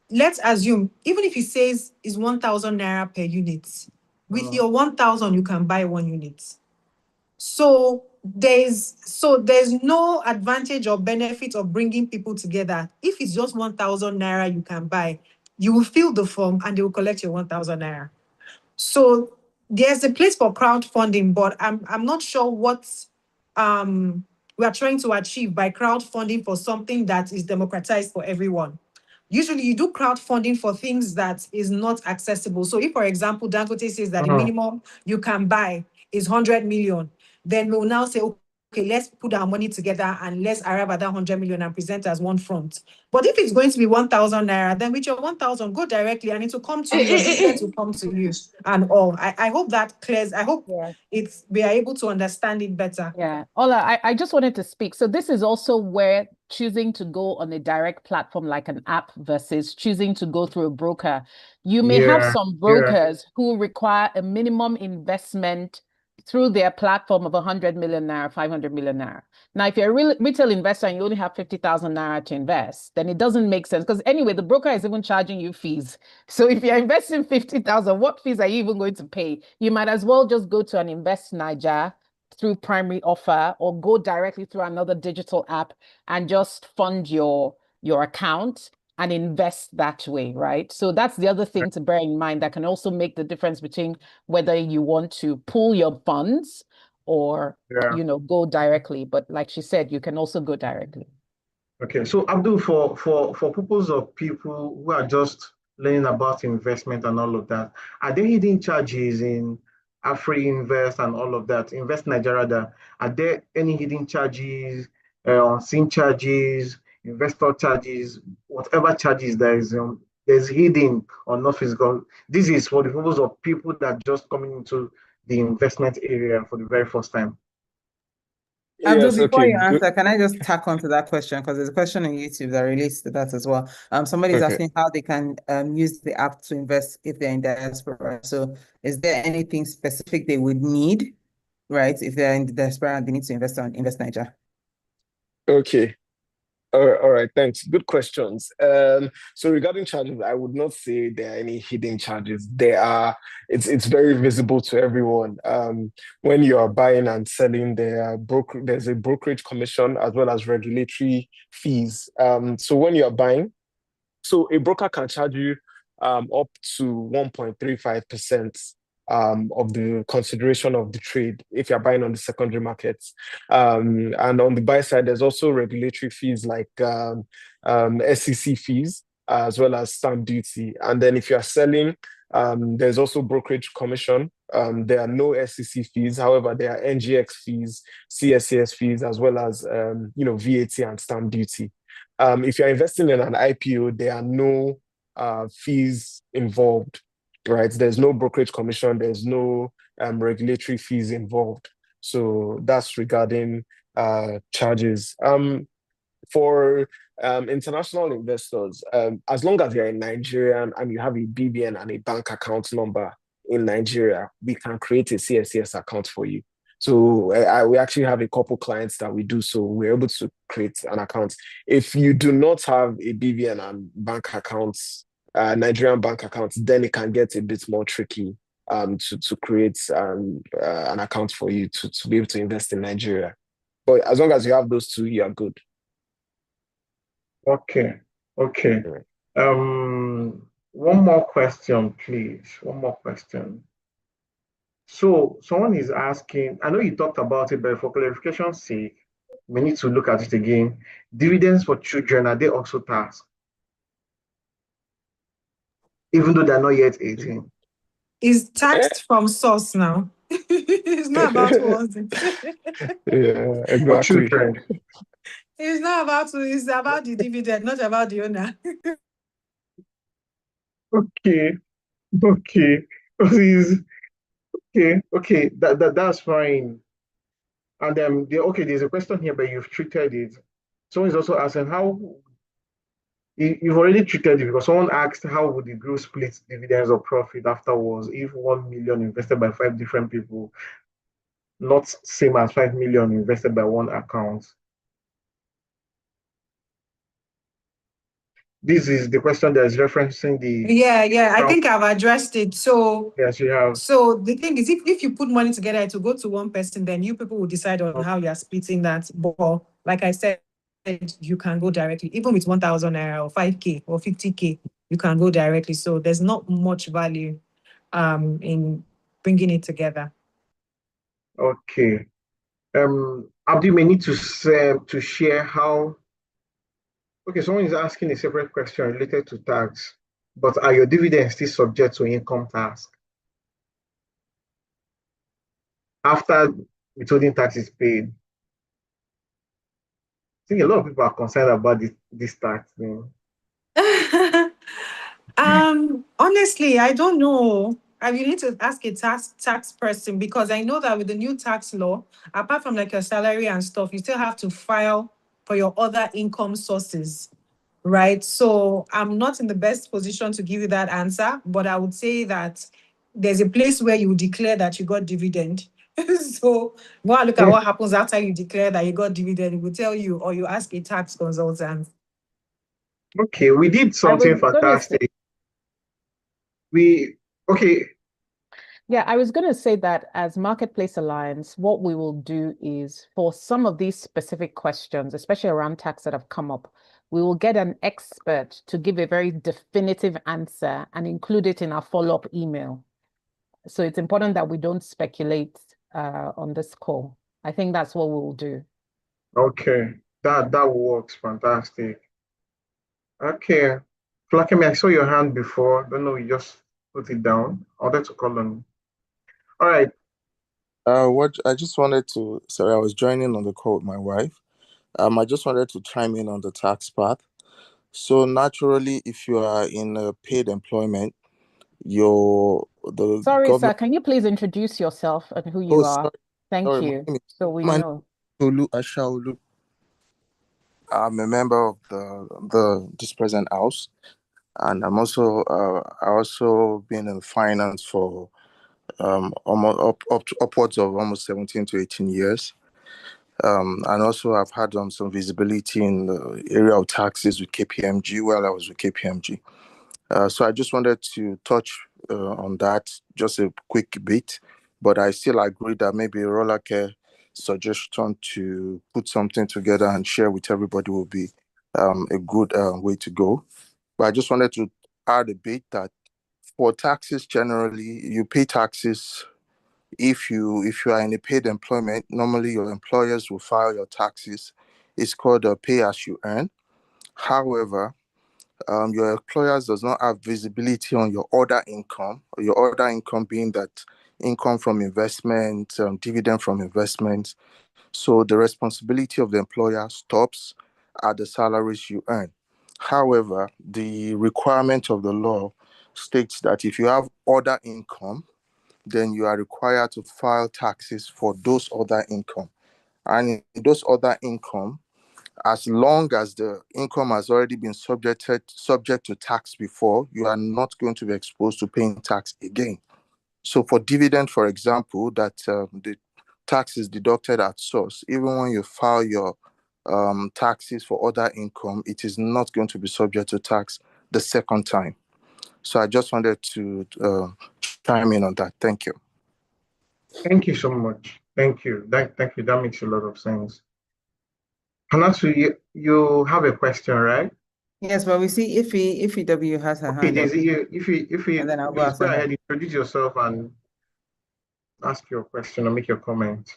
let's assume, even if it says is 1,000 naira per unit, with your 1,000, you can buy 1 unit. So there's no advantage or benefit of bringing people together. If it's just 1,000 naira you can buy, you will fill the form and they will collect your 1,000 naira. So there's a place for crowdfunding, but I'm not sure what we are trying to achieve by crowdfunding for something that is democratized for everyone. Usually you do crowdfunding for things that is not accessible. So if, for example, Dangote says that the minimum you can buy is 100 million, then we'll now say, okay, let's put our money together and let's arrive at that 100 million and present as one front. But if it's going to be 1,000 naira, then with your 1,000, go directly and it will come to you, your business will come to you and all. I hope that clears. I hope we are able to understand it better. Yeah. Ola, I just wanted to speak. So this is also where choosing to go on a direct platform like an app versus choosing to go through a broker. You may have some brokers who require a minimum investment through their platform of 100 million naira, 500 million naira. Now, if you're a retail investor and you only have 50,000 naira to invest, then it doesn't make sense because anyway, the broker is even charging you fees. So if you're investing 50,000, what fees are you even going to pay? You might as well just go to an Invest Niger through primary offer or go directly through another digital app and just fund your account and invest that way, right? So that's the other thing to bear in mind that can also make the difference between whether you want to pool your funds or go directly. But like she said, you can also go directly. Okay, so Abdul, for purpose of people who are just learning about investment and all of that, are there hidden charges in Afri Invest and all of that? Invest Nigeria, are there any hidden charges, unseen charges, investor charges, whatever charges there's hidden or not physical? This is for the purpose of people that just coming into the investment area for the very first time. Abdul, before you answer, can I just tack onto that question? Because there's a question on YouTube that relates to that as well. Somebody's asking how they can use the app to invest if they're in diaspora. So is there anything specific they would need, right? If they're in the diaspora and they need to invest on Invest Niger? Okay. All right, thanks. Good questions. So regarding charges, I would not say there are any hidden charges. It's very visible to everyone. When you are buying and selling, there's a brokerage commission as well as regulatory fees. So when you are buying, so a broker can charge you up to 1.35% of the consideration of the trade if you're buying on the secondary markets. And on the buy side, there's also regulatory fees like SEC fees, as well as stamp duty. And then if you're selling, there's also brokerage commission. There are no SEC fees. However, there are NGX fees, CSCS fees, as well as VAT and stamp duty. If you're investing in an IPO, there are no fees involved, right? There's no brokerage commission. There's no regulatory fees involved. So that's regarding charges. For international investors, as long as you're in Nigeria and you have a BVN and a bank account number in Nigeria, we can create a CSCS account for you. So we actually have a couple clients that we do, so we're able to create an account. If you do not have a BVN and bank accounts, Nigerian bank accounts, then it can get a bit more tricky to create an account for you to be able to invest in Nigeria. But as long as you have those two, you are good. Okay. One more question, please. One more question. So someone is asking, I know you talked about it, but for clarification's sake, we need to look at it again. Dividends for children, are they also taxed? Even though they're not yet 18. Is taxed from source now. It's not about what. Yeah, exactly. For children. It's not about it's about the dividend, not about the owner. Okay. Okay. That's fine. And then there's a question here, but you've treated it. Someone is also asking how you've already treated it, because someone asked how would the group split dividends or profit afterwards if 1 million invested by 5 different people, not same as 5 million invested by one account. This is the question that is referencing the. Yeah. I think I've addressed it. So yes, you have. So the thing is, if you put money together to go to one person, then you people will decide on how you are splitting that. But like I said, you can go directly, even with 1,000 naira or 5K or 50K, you can go directly. So there's not much value in bringing it together. Okay. Abdi may need to share how. Okay, someone is asking a separate question related to tax, but are your dividends still subject to income tax after withholding tax is paid? I think a lot of people are concerned about this tax thing. Honestly, I don't know. I will need to ask a tax person, because I know that with the new tax law, apart from like your salary and stuff, you still have to file for your other income sources, right? So I'm not in the best position to give you that answer, but I would say that there's a place where you declare that you got dividend. So go and look at what happens after you declare that you got dividend. It will tell you, or you ask a tax consultant. Okay, we did something fantastic. Yeah, I was going to say that as Marketplace Alliance, what we will do is for some of these specific questions, especially around tax that have come up, we will get an expert to give a very definitive answer and include it in our follow-up email. So it's important that we don't speculate on this call. I think that's what we will do. Okay, that works. Fantastic. Okay. Flakemi, I saw your hand before. Don't know, you just put it down. I wanted to call on you. All right. What I just wanted to, sorry, I was joining on the call with my wife. I just wanted to chime in on the tax part. So naturally, if you are in a paid employment, Sorry, sir, can you please introduce yourself and who you are? Thank you. So we know. Tolu Ashaolu. I'm a member of this present house, and I'm also I also been in finance for almost upwards of almost 17 to 18 years. And also I've had some visibility in the area of taxes with KPMG while I was with KPMG. So I just wanted to touch on that, just a quick bit, but I still agree that maybe Rolake suggestion to put something together and share with everybody will be a good way to go. But I just wanted to add a bit that For taxes generally, you pay taxes if you are in a paid employment. Normally, your employers will file your taxes. It's called a pay as you earn. However, your employers does not have visibility on your other income, or your other income being that income from investment, dividend from investments. So the responsibility of the employer stops at the salaries you earn. However, the requirement of the law states that if you have other income, then you are required to file taxes for those other income. And in those other income, as long as the income has already been subject to tax before, you are not going to be exposed to paying tax again. So for dividend, for example, that the tax is deducted at source, even when you file your taxes for other income, it is not going to be subject to tax the second time. So I just wanted to chime in on that. Thank you. Thank you so much. Thank you. Thank you. That makes a lot of sense. Hanasu, you have a question, right? Yes, but we see if W has her Okay, hand up, Daisy, if you and then I'll go please after go her. ahead, introduce yourself and ask your question or make your comment.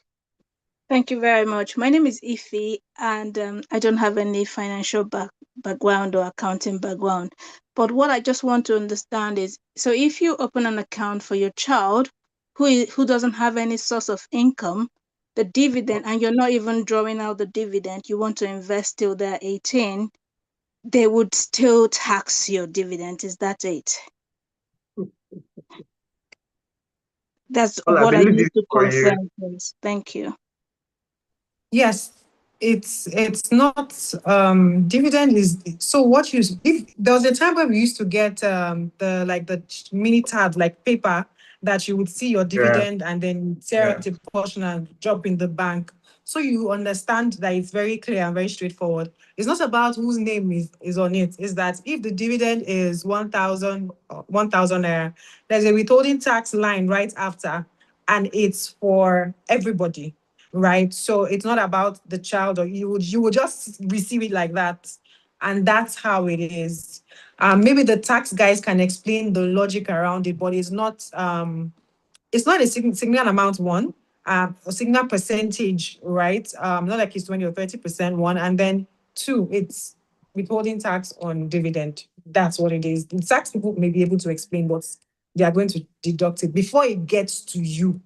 Thank you very much. My name is Ife, and I don't have any financial background or accounting background. But what I just want to understand is, so if you open an account for your child who doesn't have any source of income, the dividend, and you're not even drawing out the dividend, you want to invest till they're 18, they would still tax your dividend. Is that it? That's Well, I what I believe this need is to for you. confirm, please. Thank you. Yes, it's not dividend is so what you if there was a time where we used to get the mini tab like paper that you would see your Yeah, dividend and then tear yeah. out a portion and drop in the bank. So you understand that it's very clear and very straightforward. It's not about whose name is on it. It's that if the dividend is 1,000 naira, there's a withholding tax line right after, and it's for everybody, right? So it's not about the child, or you would just receive it like that, and that's how it is. Maybe the tax guys can explain the logic around it, but it's not a significant amount one, a significant percentage, right? Not like it's 20 or 30% one, and then two, it's withholding tax on dividend. That's what it is. The tax people may be able to explain, but they are going to deduct it before it gets to you.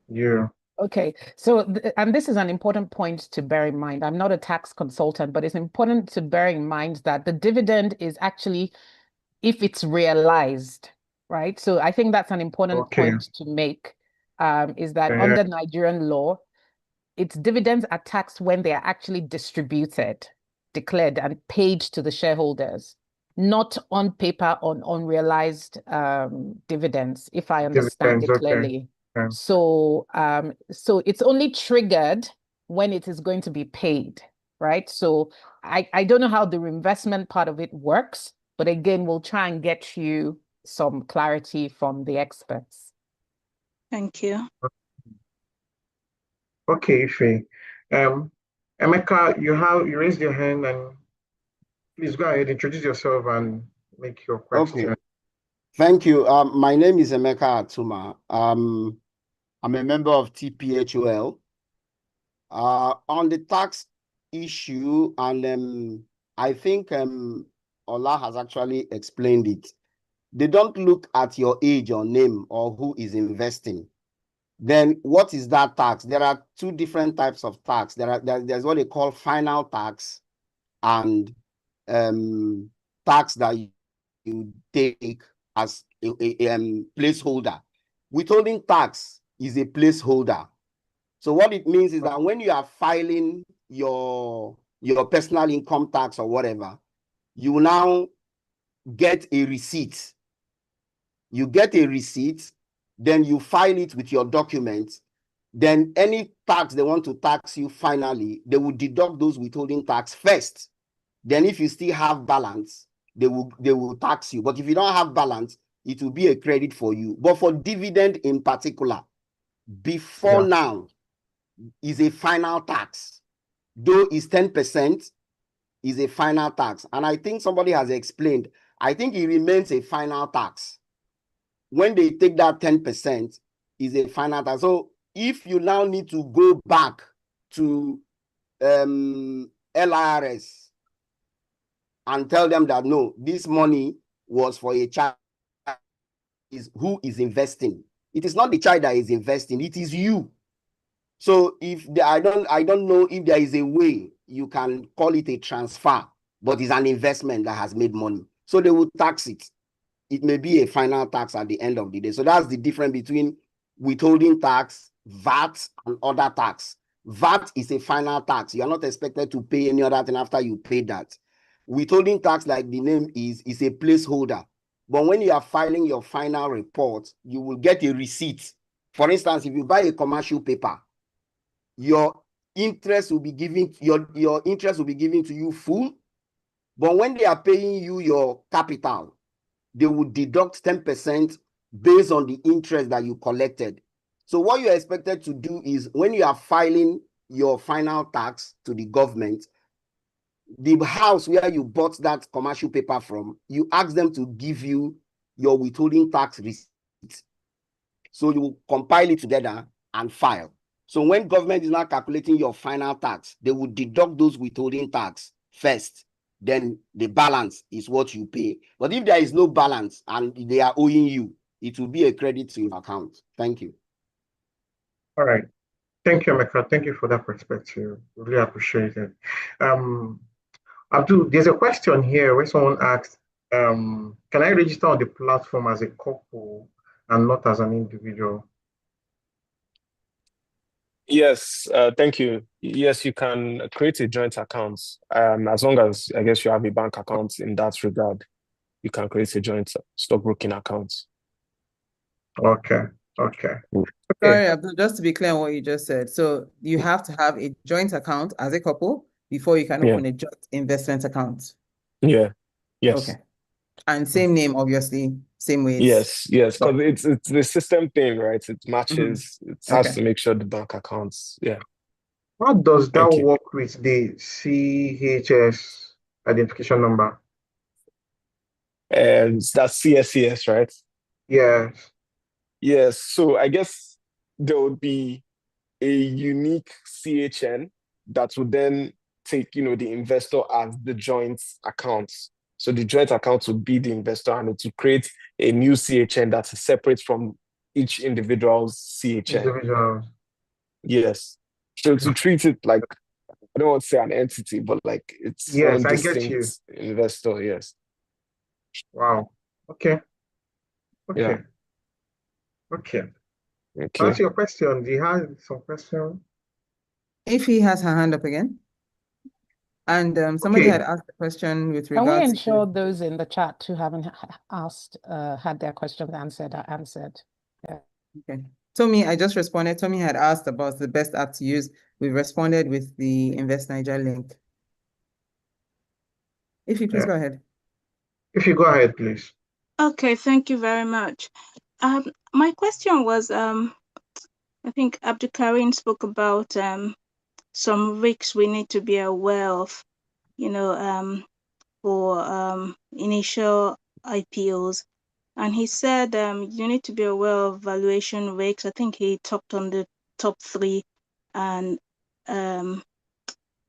Yeah. Okay, so and this is an important point to bear in mind. I'm not a tax consultant, but it's important to bear in mind that the dividend is actually if it's realized, right? So I think that's an important Okay. point to make, is that Yeah. under Nigerian law, its dividends are taxed when they are actually distributed, declared, and paid to the shareholders, not on paper on unrealized dividends, if I understand Dividends, it okay. clearly. Yeah. So it's only triggered when it is going to be paid, right? So I don't know how the reinvestment part of it works, but again, we'll try and get you some clarity from the experts. Thank you. Okay, Ife. Emeka, you raised your hand, and please go ahead, introduce yourself and make your question. Okay. Thank you. My name is Emeka Atuma. I'm a member of TPHOL. On the tax issue, and I think Ola has actually explained it. They don't look at your age or name or who is investing. Then what is that tax? There are two different types of tax. There's what they call final tax and tax that you take as a placeholder. Withholding tax is a placeholder. So what it means is that when you are filing your personal income tax or whatever, you now get a receipt. You get a receipt, then you file it with your documents. Then any tax they want to tax you finally, they will deduct those withholding tax first. Then if you still have balance, they will tax you. But if you don't have balance, it will be a credit for you. But for dividend in particular, before now, is a final tax. Though it's 10%, is a final tax. And I think somebody has explained, I think it remains a final tax. when they take that 10% is a final tax. So if you now need to go back to LIRS and tell them that no, this money was for a child who is investing. It is not the child that is investing, it is you. So if I don't know if there is a way you can call it a transfer, but it's an investment that has made money. So they will tax it. It may be a final tax at the end of the day. So that's the difference between withholding tax, VAT, and other tax. VAT is a final tax. You are not expected to pay any other thing after you pay that. Withholding tax, like the name is a placeholder. But when you are filing your final report, you will get a receipt. For instance, if you buy a commercial paper, your interest will be given, your interest will be given to you full. But when they are paying you your capital, they will deduct 10% based on the interest that you collected. So what you're expected to do is when you are filing your final tax to the government, the house where you bought that commercial paper from, you ask them to give you your withholding tax receipt. So you compile it together and file. So when government is now calculating your final tax, they will deduct those withholding tax first. Then the balance is what you pay. But if there is no balance and they are owing you, it will be a credit to your account. Thank you. All right. Thank you, Emeka. Thank you for that perspective. Really appreciate it. Abdul, there's a question here where someone asked, can I register on the platform as a couple and not as an individual? Yes, thank you. Yes, you can create a joint account. As long as I guess you have a bank account in that regard, you can create a joint stockbroking account. Okay. Okay. Sorry, Abdul, just to be clear on what you just said. So you have to have a joint account as a couple before you can open a joint investment account. Yeah. Yes. Okay. And same name, obviously, same way. Yes, because it's the system thing, right? It matches. It has Okay. to make sure the bank accounts. Yeah. How does that Thank you. work with the CHS identification number? That's CSCS, right? Yes. Yes. So I guess there would be a unique CHN that would then take, the investor as the joint account. So the joint account would be the investor, and it would create a new CHN that's separate from each individual's CHN. Individuals. Yes. So to treat it like, I don't want to say an entity, but like its own I get you. distinct investor. Yes. Wow. Okay. Yeah. Okay. Okay. Answer your question. Do you have some question? If he has her hand up again. And somebody had asked a question with regards Can we ensure those in the chat who haven't asked had their questions answered are answered? Yeah. Okay. Tommy, I just responded. Tommy had asked about the best app to use. We responded with the Invest Niger link. If you please go ahead. If you go ahead, please. Okay, thank you very much. My question was, I think Abdul Karim spoke about some risks we need to be aware of, for initial IPOs. And he said you need to be aware of valuation risks. I think he talked on the top 3 and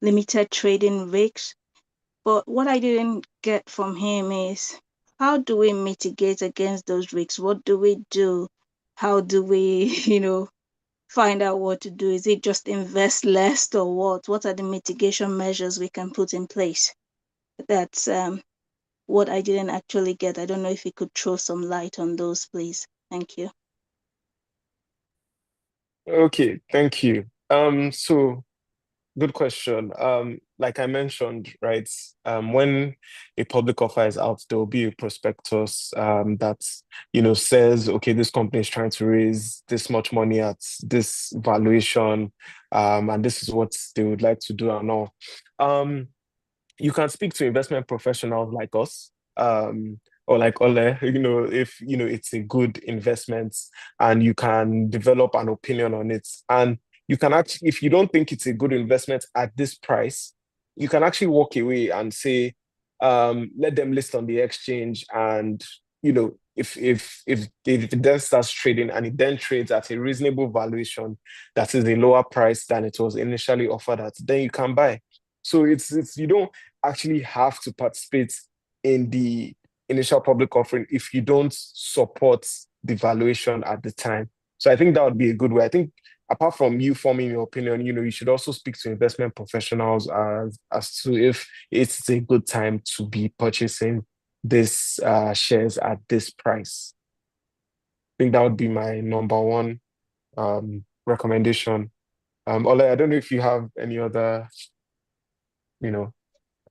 limited trading risks. But what I didn't get from him is, how do we mitigate against those risks? What do we do? How do we, find out what to do? Is it just invest less or what? What are the mitigation measures we can put in place? That's what I didn't actually get. I don't know if you could throw some light on those, please. Thank you. Okay, thank you. So good question. Like I mentioned, right, when a public offer is out, there will be a prospectus that says, okay, this company is trying to raise this much money at this valuation, and this is what they would like to do and all. You can speak to investment professionals like us, or like Ole, if it's a good investment, and you can develop an opinion on it. And you can actually, if you don't think it's a good investment at this price, you can actually walk away and say, let them list on the exchange, and if it then starts trading and it then trades at a reasonable valuation that is a lower price than it was initially offered at, then you can buy. So it's you don't actually have to participate in the initial public offering if you don't support the valuation at the time. So I think that would be a good way. I think apart from you forming your opinion, you should also speak to investment professionals as to if it's a good time to be purchasing this shares at this price. I think that would be my number one recommendation. Ole, I don't know if you have any other,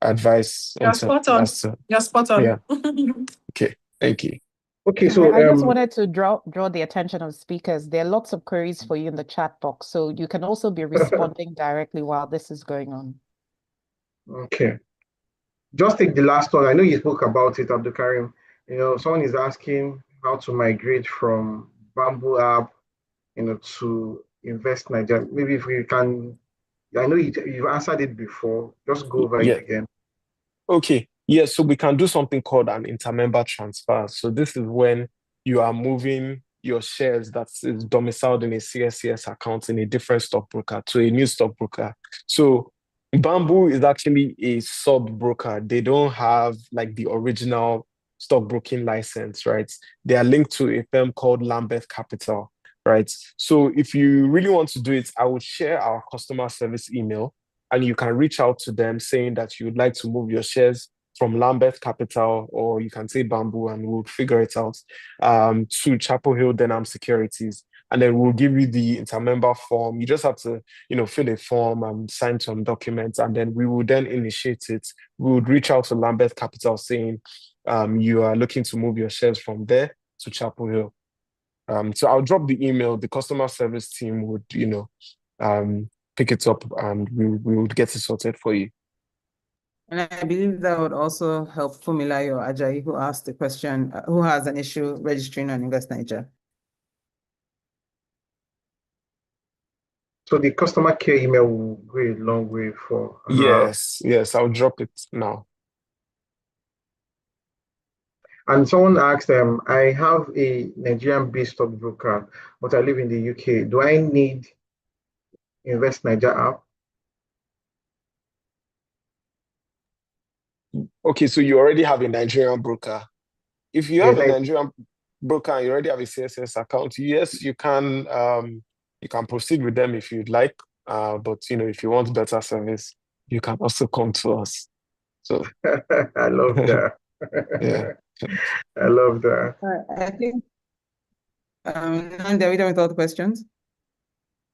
advice You're spot on. You're spot on. Yeah. Okay. Thank you. Okay, so I just wanted to draw the attention of speakers. There are lots of queries for you in the chat box, so you can also be responding directly while this is going on. Okay. Just take the last one. I know you spoke about it, Abdul Karim. Someone is asking how to migrate from Bamboo app, to Invest Nigeria. Maybe if we can, I know you've answered it before. Just go over it again. Okay. Yeah, so we can do something called an intermember transfer. So this is when you are moving your shares that is domiciled in a CSCS account in a different stockbroker to a new stockbroker. So Bamboo is actually a sub-broker. They don't have like the original stockbroking license, right? They are linked to a firm called Lambeth Capital, right? So if you really want to do it, I would share our customer service email, and you can reach out to them saying that you would like to move your shares from Lambeth Capital, or you can say Bamboo, and we'll figure it out, to Chapel Hill Denham Securities. And then we'll give you the intermember form. You just have to, fill a form and sign some documents, and then we will then initiate it. We would reach out to Lambeth Capital saying you are looking to move your shares from there to Chapel Hill. So I'll drop the email. The customer service team would, pick it up, and we would get it sorted for you. And I believe that would also help Fumilayo Ajayi, who asked the question, who has an issue registering on Invest Nigeria. So the customer care email will go a long way for Yes, I'll drop it now. And someone asked I have a Nigerian-based stockbroker, but I live in the UK. Do I need Invest Nigeria app? Okay, so you already have a Nigerian broker. If you have a Nigerian broker and you already have a CSS account, yes, you can proceed with them if you'd like. But if you want better service, you can also come to us. So I love that. Yeah. I love that. I think and are we done with all the questions?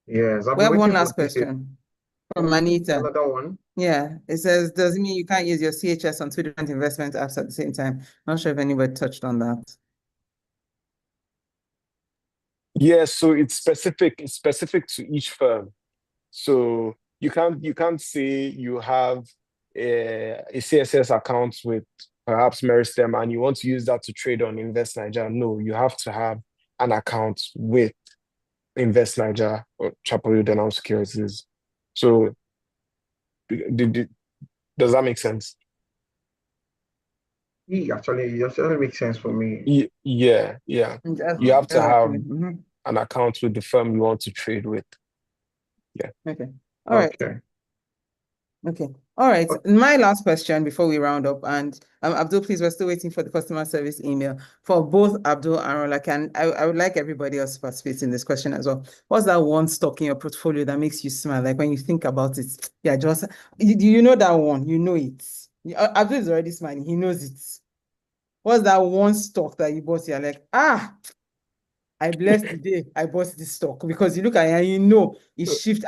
Yes. We have one last question from Anita. Another one? Yeah. It says, does it mean you can't use your CHS on two different investment apps at the same time? Not sure if anybody touched on that. Yeah, so it's specific to each firm. So you can't say you have a CSS account with perhaps Meristem and you want to use that to trade on Invest Nigeria. No, you have to have an account with Invest Nigeria or Chapel Hill Denham Securities. So does that make sense? Yeah, actually, it actually makes sense for me. Yeah. You have to have an account with the firm you want to trade with. Yeah. Okay. All right. Okay. All right. My last question before we round up, and Abdul, please, we're still waiting for the customer service email for both Abdul and Rolake. And I would like everybody else to participate in this question as well. What's that one stock in your portfolio that makes you smile? Like when you think about it, yeah, just you know that one, you know it. Abdul is already smiling, he knows it. What's that one stock that you bought? You're like, I blessed the day I bought this stock, because you look at it and you know it shift.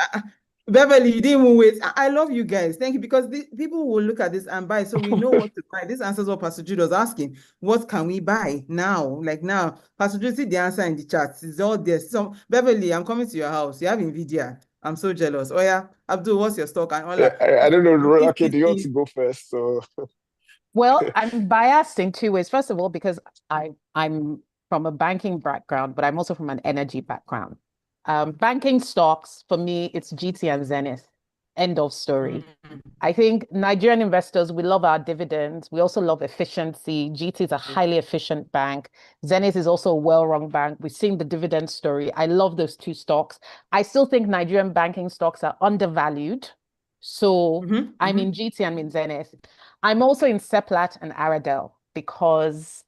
Beverly, you didn't even wait. I love you guys. Thank you, because people will look at this and buy, so we know what to buy. This answers what Pastor Jude was asking. What can we buy now? Like now, Pastor Jude, see the answer in the chat. It's all there. So Beverly, I'm coming to your house. You have NVIDIA. I'm so jealous. Oh yeah, Abdul, what's your stock? And all that. I don't know. Okay, do you want to go first? So well, I'm biased in two ways. First of all, because I'm from a banking background, but I'm also from an energy background. Banking stocks, for me, it's GT and Zenith. End of story. Mm. I think Nigerian investors, we love our dividends. We also love efficiency. GT is a highly efficient bank. Zenith is also a well-run bank. We've seen the dividend story. I love those two stocks. I still think Nigerian banking stocks are undervalued. So I'm in GT, I'm in Zenith. I'm also in Seplat and Aradel because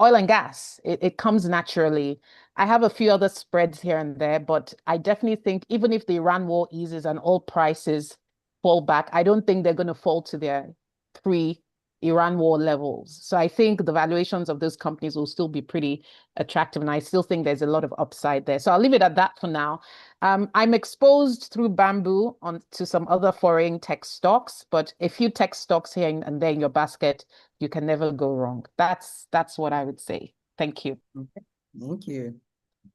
oil and gas, it comes naturally. I have a few other spreads here and there, but I definitely think even if the Iran war eases and oil prices fall back, I don't think they're going to fall to their pre-Iran war levels. So I think the valuations of those companies will still be pretty attractive. And I still think there's a lot of upside there. So I'll leave it at that for now. I'm exposed through Bamboo on to some other foreign tech stocks, but a few tech stocks here and there in your basket, you can never go wrong. That's what I would say. Thank you. Okay. Thank you.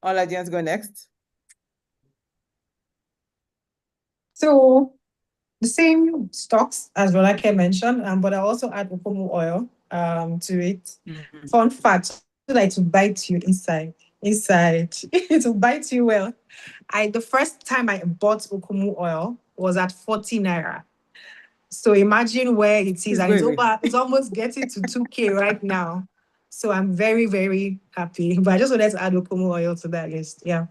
Ola, do you want to go next? So the same stocks as Rolake mentioned, but I also add Opomu oil to it. Fun fact, so that it will bite you inside. It will bite you well. The first time I bought Okumu oil was at 40 naira. So imagine where it is, and it's almost getting to 2K right now. So I'm very, very happy. But I just wanted to add Okumu oil to that list. Yeah.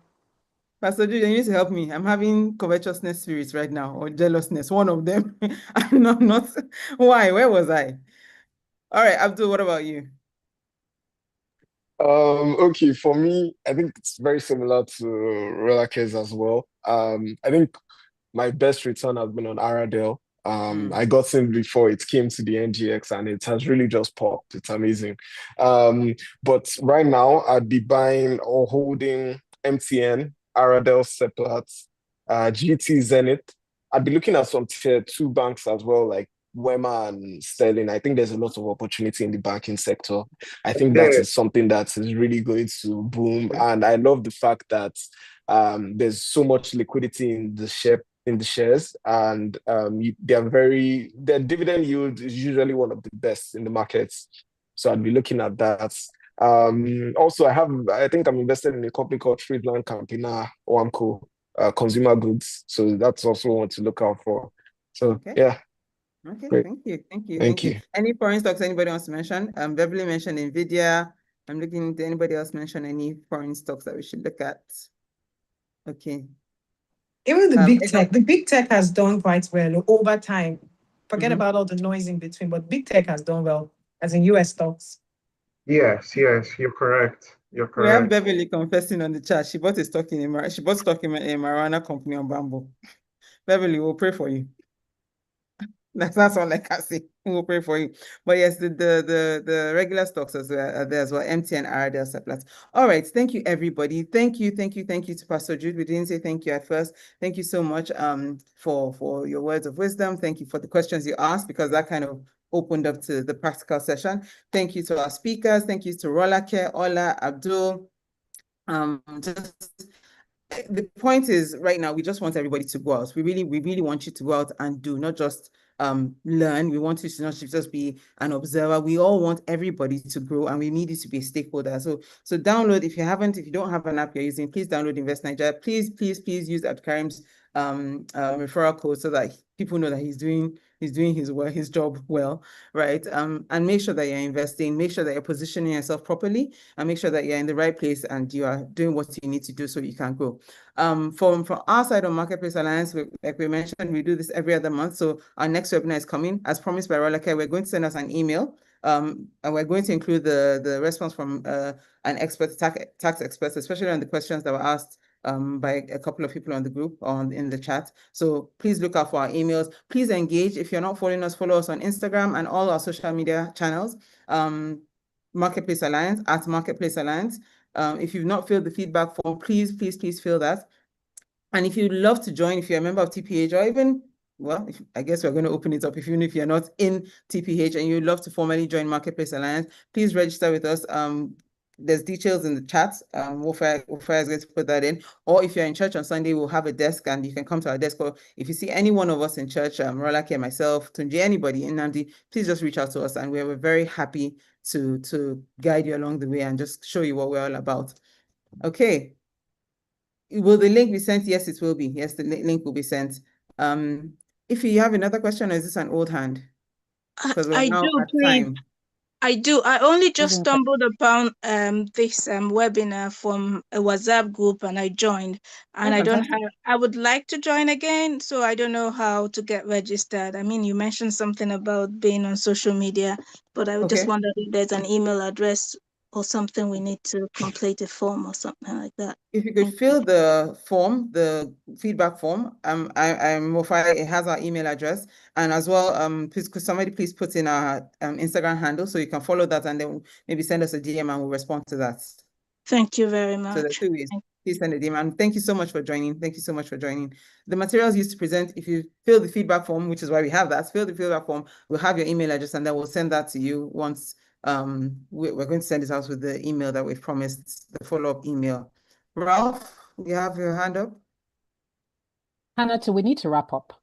Pastor Jude, you need to help me. I'm having covetousness spirits right now, or jealousness, one of them. I'm not. Why? Where was I? All right, Abdul, what about you? Okay, for me, I think it's very similar to Relake's as well. I think my best return has been on Aradale. I got in before it came to the NGX and it has really just popped. It's amazing. But right now, I'd be buying or holding MTN, Aradale, Seplat, GT Zenith. I'd be looking at some tier 2 banks as well, like Wema and Sterling. I think there's a lot of opportunity in the banking sector. I think that is something that is really going to boom. And I love the fact that there's so much liquidity in the shares, and their dividend yield is usually one of the best in the markets. So I'd be looking at that. Also, I think I'm invested in a company called Friedland Campina Oamco, consumer goods. So that's also one to look out for. So okay. Yeah. Okay, Great. Thank you. Any foreign stocks anybody wants to mention? Beverly mentioned NVIDIA. I'm looking, did anybody else mention any foreign stocks that we should look at? Okay. Even the big tech has done quite well over time. Forget about all the noise in between, but big tech has done well, as in US stocks. Yes, you're correct. You're correct. We have Beverly confessing on the chat. She bought stock in a marijuana company on Bamboo. Beverly, we'll pray for you. That's all I can say. We'll pray for you. But yes, the regular stocks are there as well. MTN, Aradel, Seplat. All right. Thank you, everybody. Thank you to Pastor Jude. We didn't say thank you at first. Thank you so much for your words of wisdom. Thank you for the questions you asked, because that kind of opened up to the practical session. Thank you to our speakers. Thank you to Rolake, Ola, Abdul. The point is, right now, we just want everybody to go out. We really want you to go out and do, not just learn. We want you to not just be an observer. We all want everybody to grow, and we need you to be a stakeholder. So download, if you don't have an app you're using, please download Invest Nigeria. Please use Abdulkarim's referral code so that people know that he's doing his job well, right? And make sure that you're investing, make sure that you're positioning yourself properly, and make sure that you're in the right place and you are doing what you need to do so you can grow. From our side on Marketplace Alliance, like we mentioned, we do this every other month. So our next webinar is coming, as promised by Rolake. We're going to send us an email, and we're going to include the response from an expert, tax expert, especially on the questions that were asked by a couple of people on the group in the chat. So please look out for our emails. Please engage. If you're not following us, follow us on Instagram and all our social media channels. Marketplace Alliance, at Marketplace Alliance. If you've not filled the feedback form, please fill that. And if you'd love to join, if you're a member of TPH, or even, well, I guess we're going to open it up, even if you're not in TPH and you'd love to formally join Marketplace Alliance, please register with us. There's details in the chat. Wofia is going to put that in. Or if you're in church on Sunday, we'll have a desk and you can come to our desk. Or if you see any one of us in church, Rolake, myself, Tunji, anybody in Nandi, please just reach out to us, and we're very happy to guide you along the way and just show you what we're all about. Okay. Will the link be sent? Yes, it will be. Yes, the link will be sent. If you have another question, or is this an old hand? Because we're I now do, at please. time. I do. I only just Closing stumbled upon this webinar from a WhatsApp group and I joined. And Oh, I don't fantastic. have, I would like to join again, so I don't know how to get registered. I mean, you mentioned something about being on social media, but I just Okay. wondered if there's an email address or something we need to complete a form or something like that. If you could Thank fill the form, the feedback form, Mofai, it has our email address, and as well, please, could somebody please put in our Instagram handle so you can follow that, and then maybe send us a DM and we'll respond to that. Thank you very So the much. 2 ways. Please send a DM, and thank you so much for joining. Thank you so much for joining. The materials used to present, if you fill the feedback form, which is why we have that, fill the feedback form, we'll have your email address, and then we'll send that to you once we're going to send it out with the email that we've promised, the follow-up email. Ralph, you have your hand up? Hannah, we need to wrap up.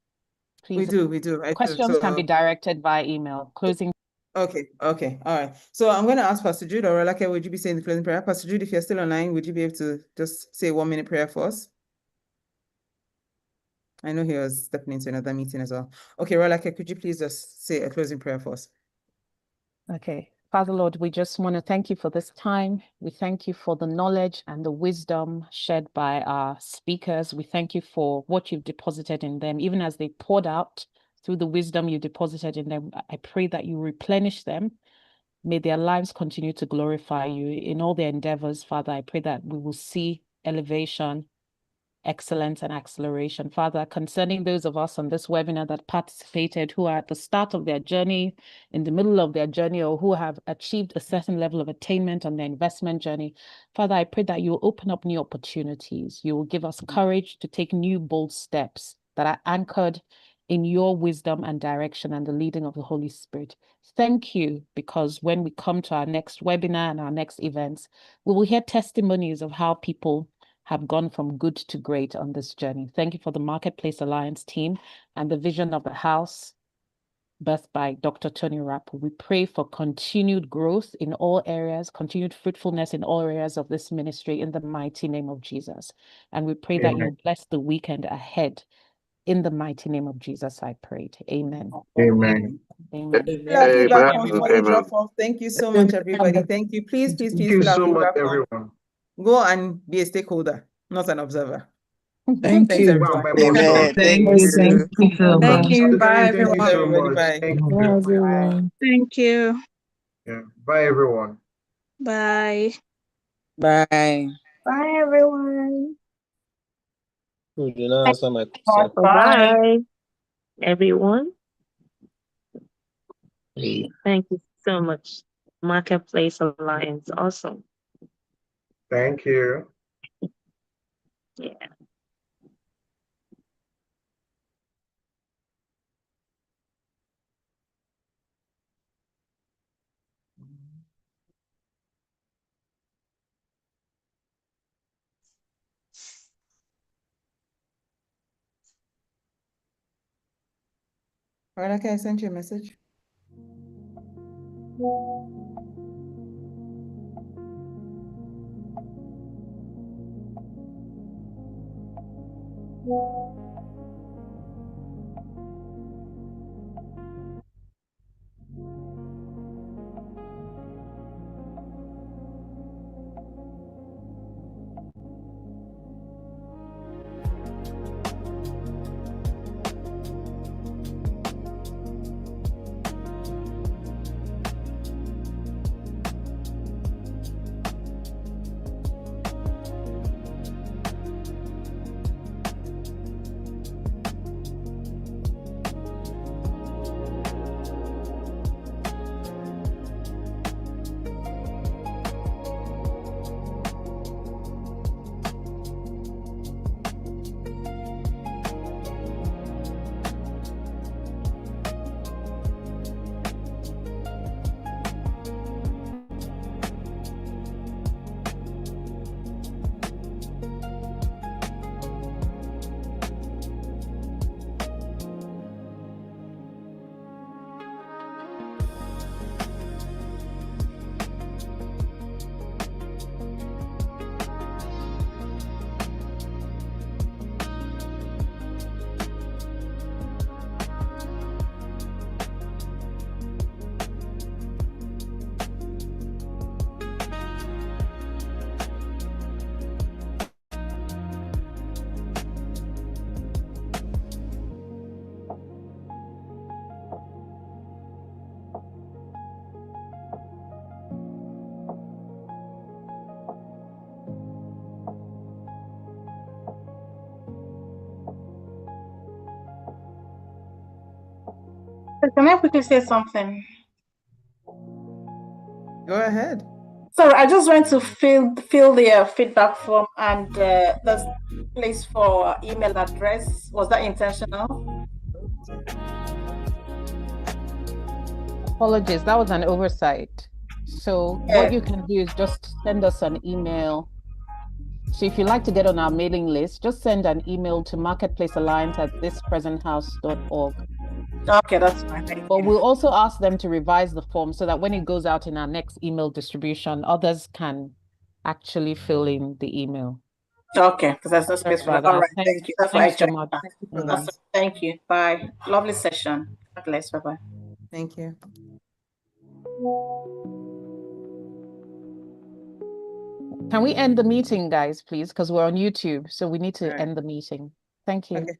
Please. We do. Questions can be directed by email. Closing. Okay, all right. So I'm going to ask Pastor Jude or Rolake, would you be saying the closing prayer? Pastor Jude, if you're still online, would you be able to just say a 1-minute prayer for us? I know he was stepping into another meeting as well. Okay, Rolake, could you please just say a closing prayer for us? Okay. Father Lord, we just want to thank you for this time. We thank you for the knowledge and the wisdom shared by our speakers. We thank you for what you've deposited in them, even as they poured out through the wisdom you deposited in them. I pray that you replenish them. May their lives continue to glorify you in all their endeavors. Father, I pray that we will see elevation, excellence, and acceleration. Father, concerning those of us on this webinar that participated, who are at the start of their journey, in the middle of their journey, or who have achieved a certain level of attainment on their investment journey, Father, I pray that you will open up new opportunities. You will give us courage to take new, bold steps that are anchored in your wisdom and direction and the leading of the Holy Spirit. Thank you, because when we come to our next webinar and our next events, we will hear testimonies of how people have gone from good to great on this journey. Thank you for the Marketplace Alliance team and the vision of the house birthed by Dr. Tony Rapp. We pray for continued growth in all areas, continued fruitfulness in all areas of this ministry in the mighty name of Jesus. And we pray that you bless the weekend ahead. In the mighty name of Jesus, I prayed. Amen. Amen. Amen. Thank you so much, everybody. Thank you. Please Thank you so much, everyone. Go and be a stakeholder, not an observer. Thank you. Everyone. Amen. Thank you so much. Thank you. Bye, everyone. Thank you so much. Bye. Thank you. Bye, everyone. Thank you. Yeah. Bye, everyone. Bye. Bye. Bye, everyone. You did not answer my question. Bye, everyone. Thank you so much. Marketplace Alliance, awesome. Thank you. Yeah. All right, okay, I sent you a message. Can I quickly say something? Go ahead. Sorry, I just went to fill the feedback form, and there's place for email address. Was that intentional? Apologies, that was an oversight. So what you can do is just send us an email. So if you'd like to get on our mailing list, just send an email to marketplacealliance@thispresenthouse.org. Okay, that's fine. Thank But you. we'll also ask them to revise the form so that when it goes out in our next email distribution, others can actually fill in the email. Okay, because there's no space for that. All right, thank you. That's why I Thanks so checked. much. Thank you for that. Thank you. Bye. Lovely session. God bless. Bye-bye. Thank you. Can we end the meeting, guys, please? Because we're on YouTube, so we need to All right. end the meeting. Thank you. Okay.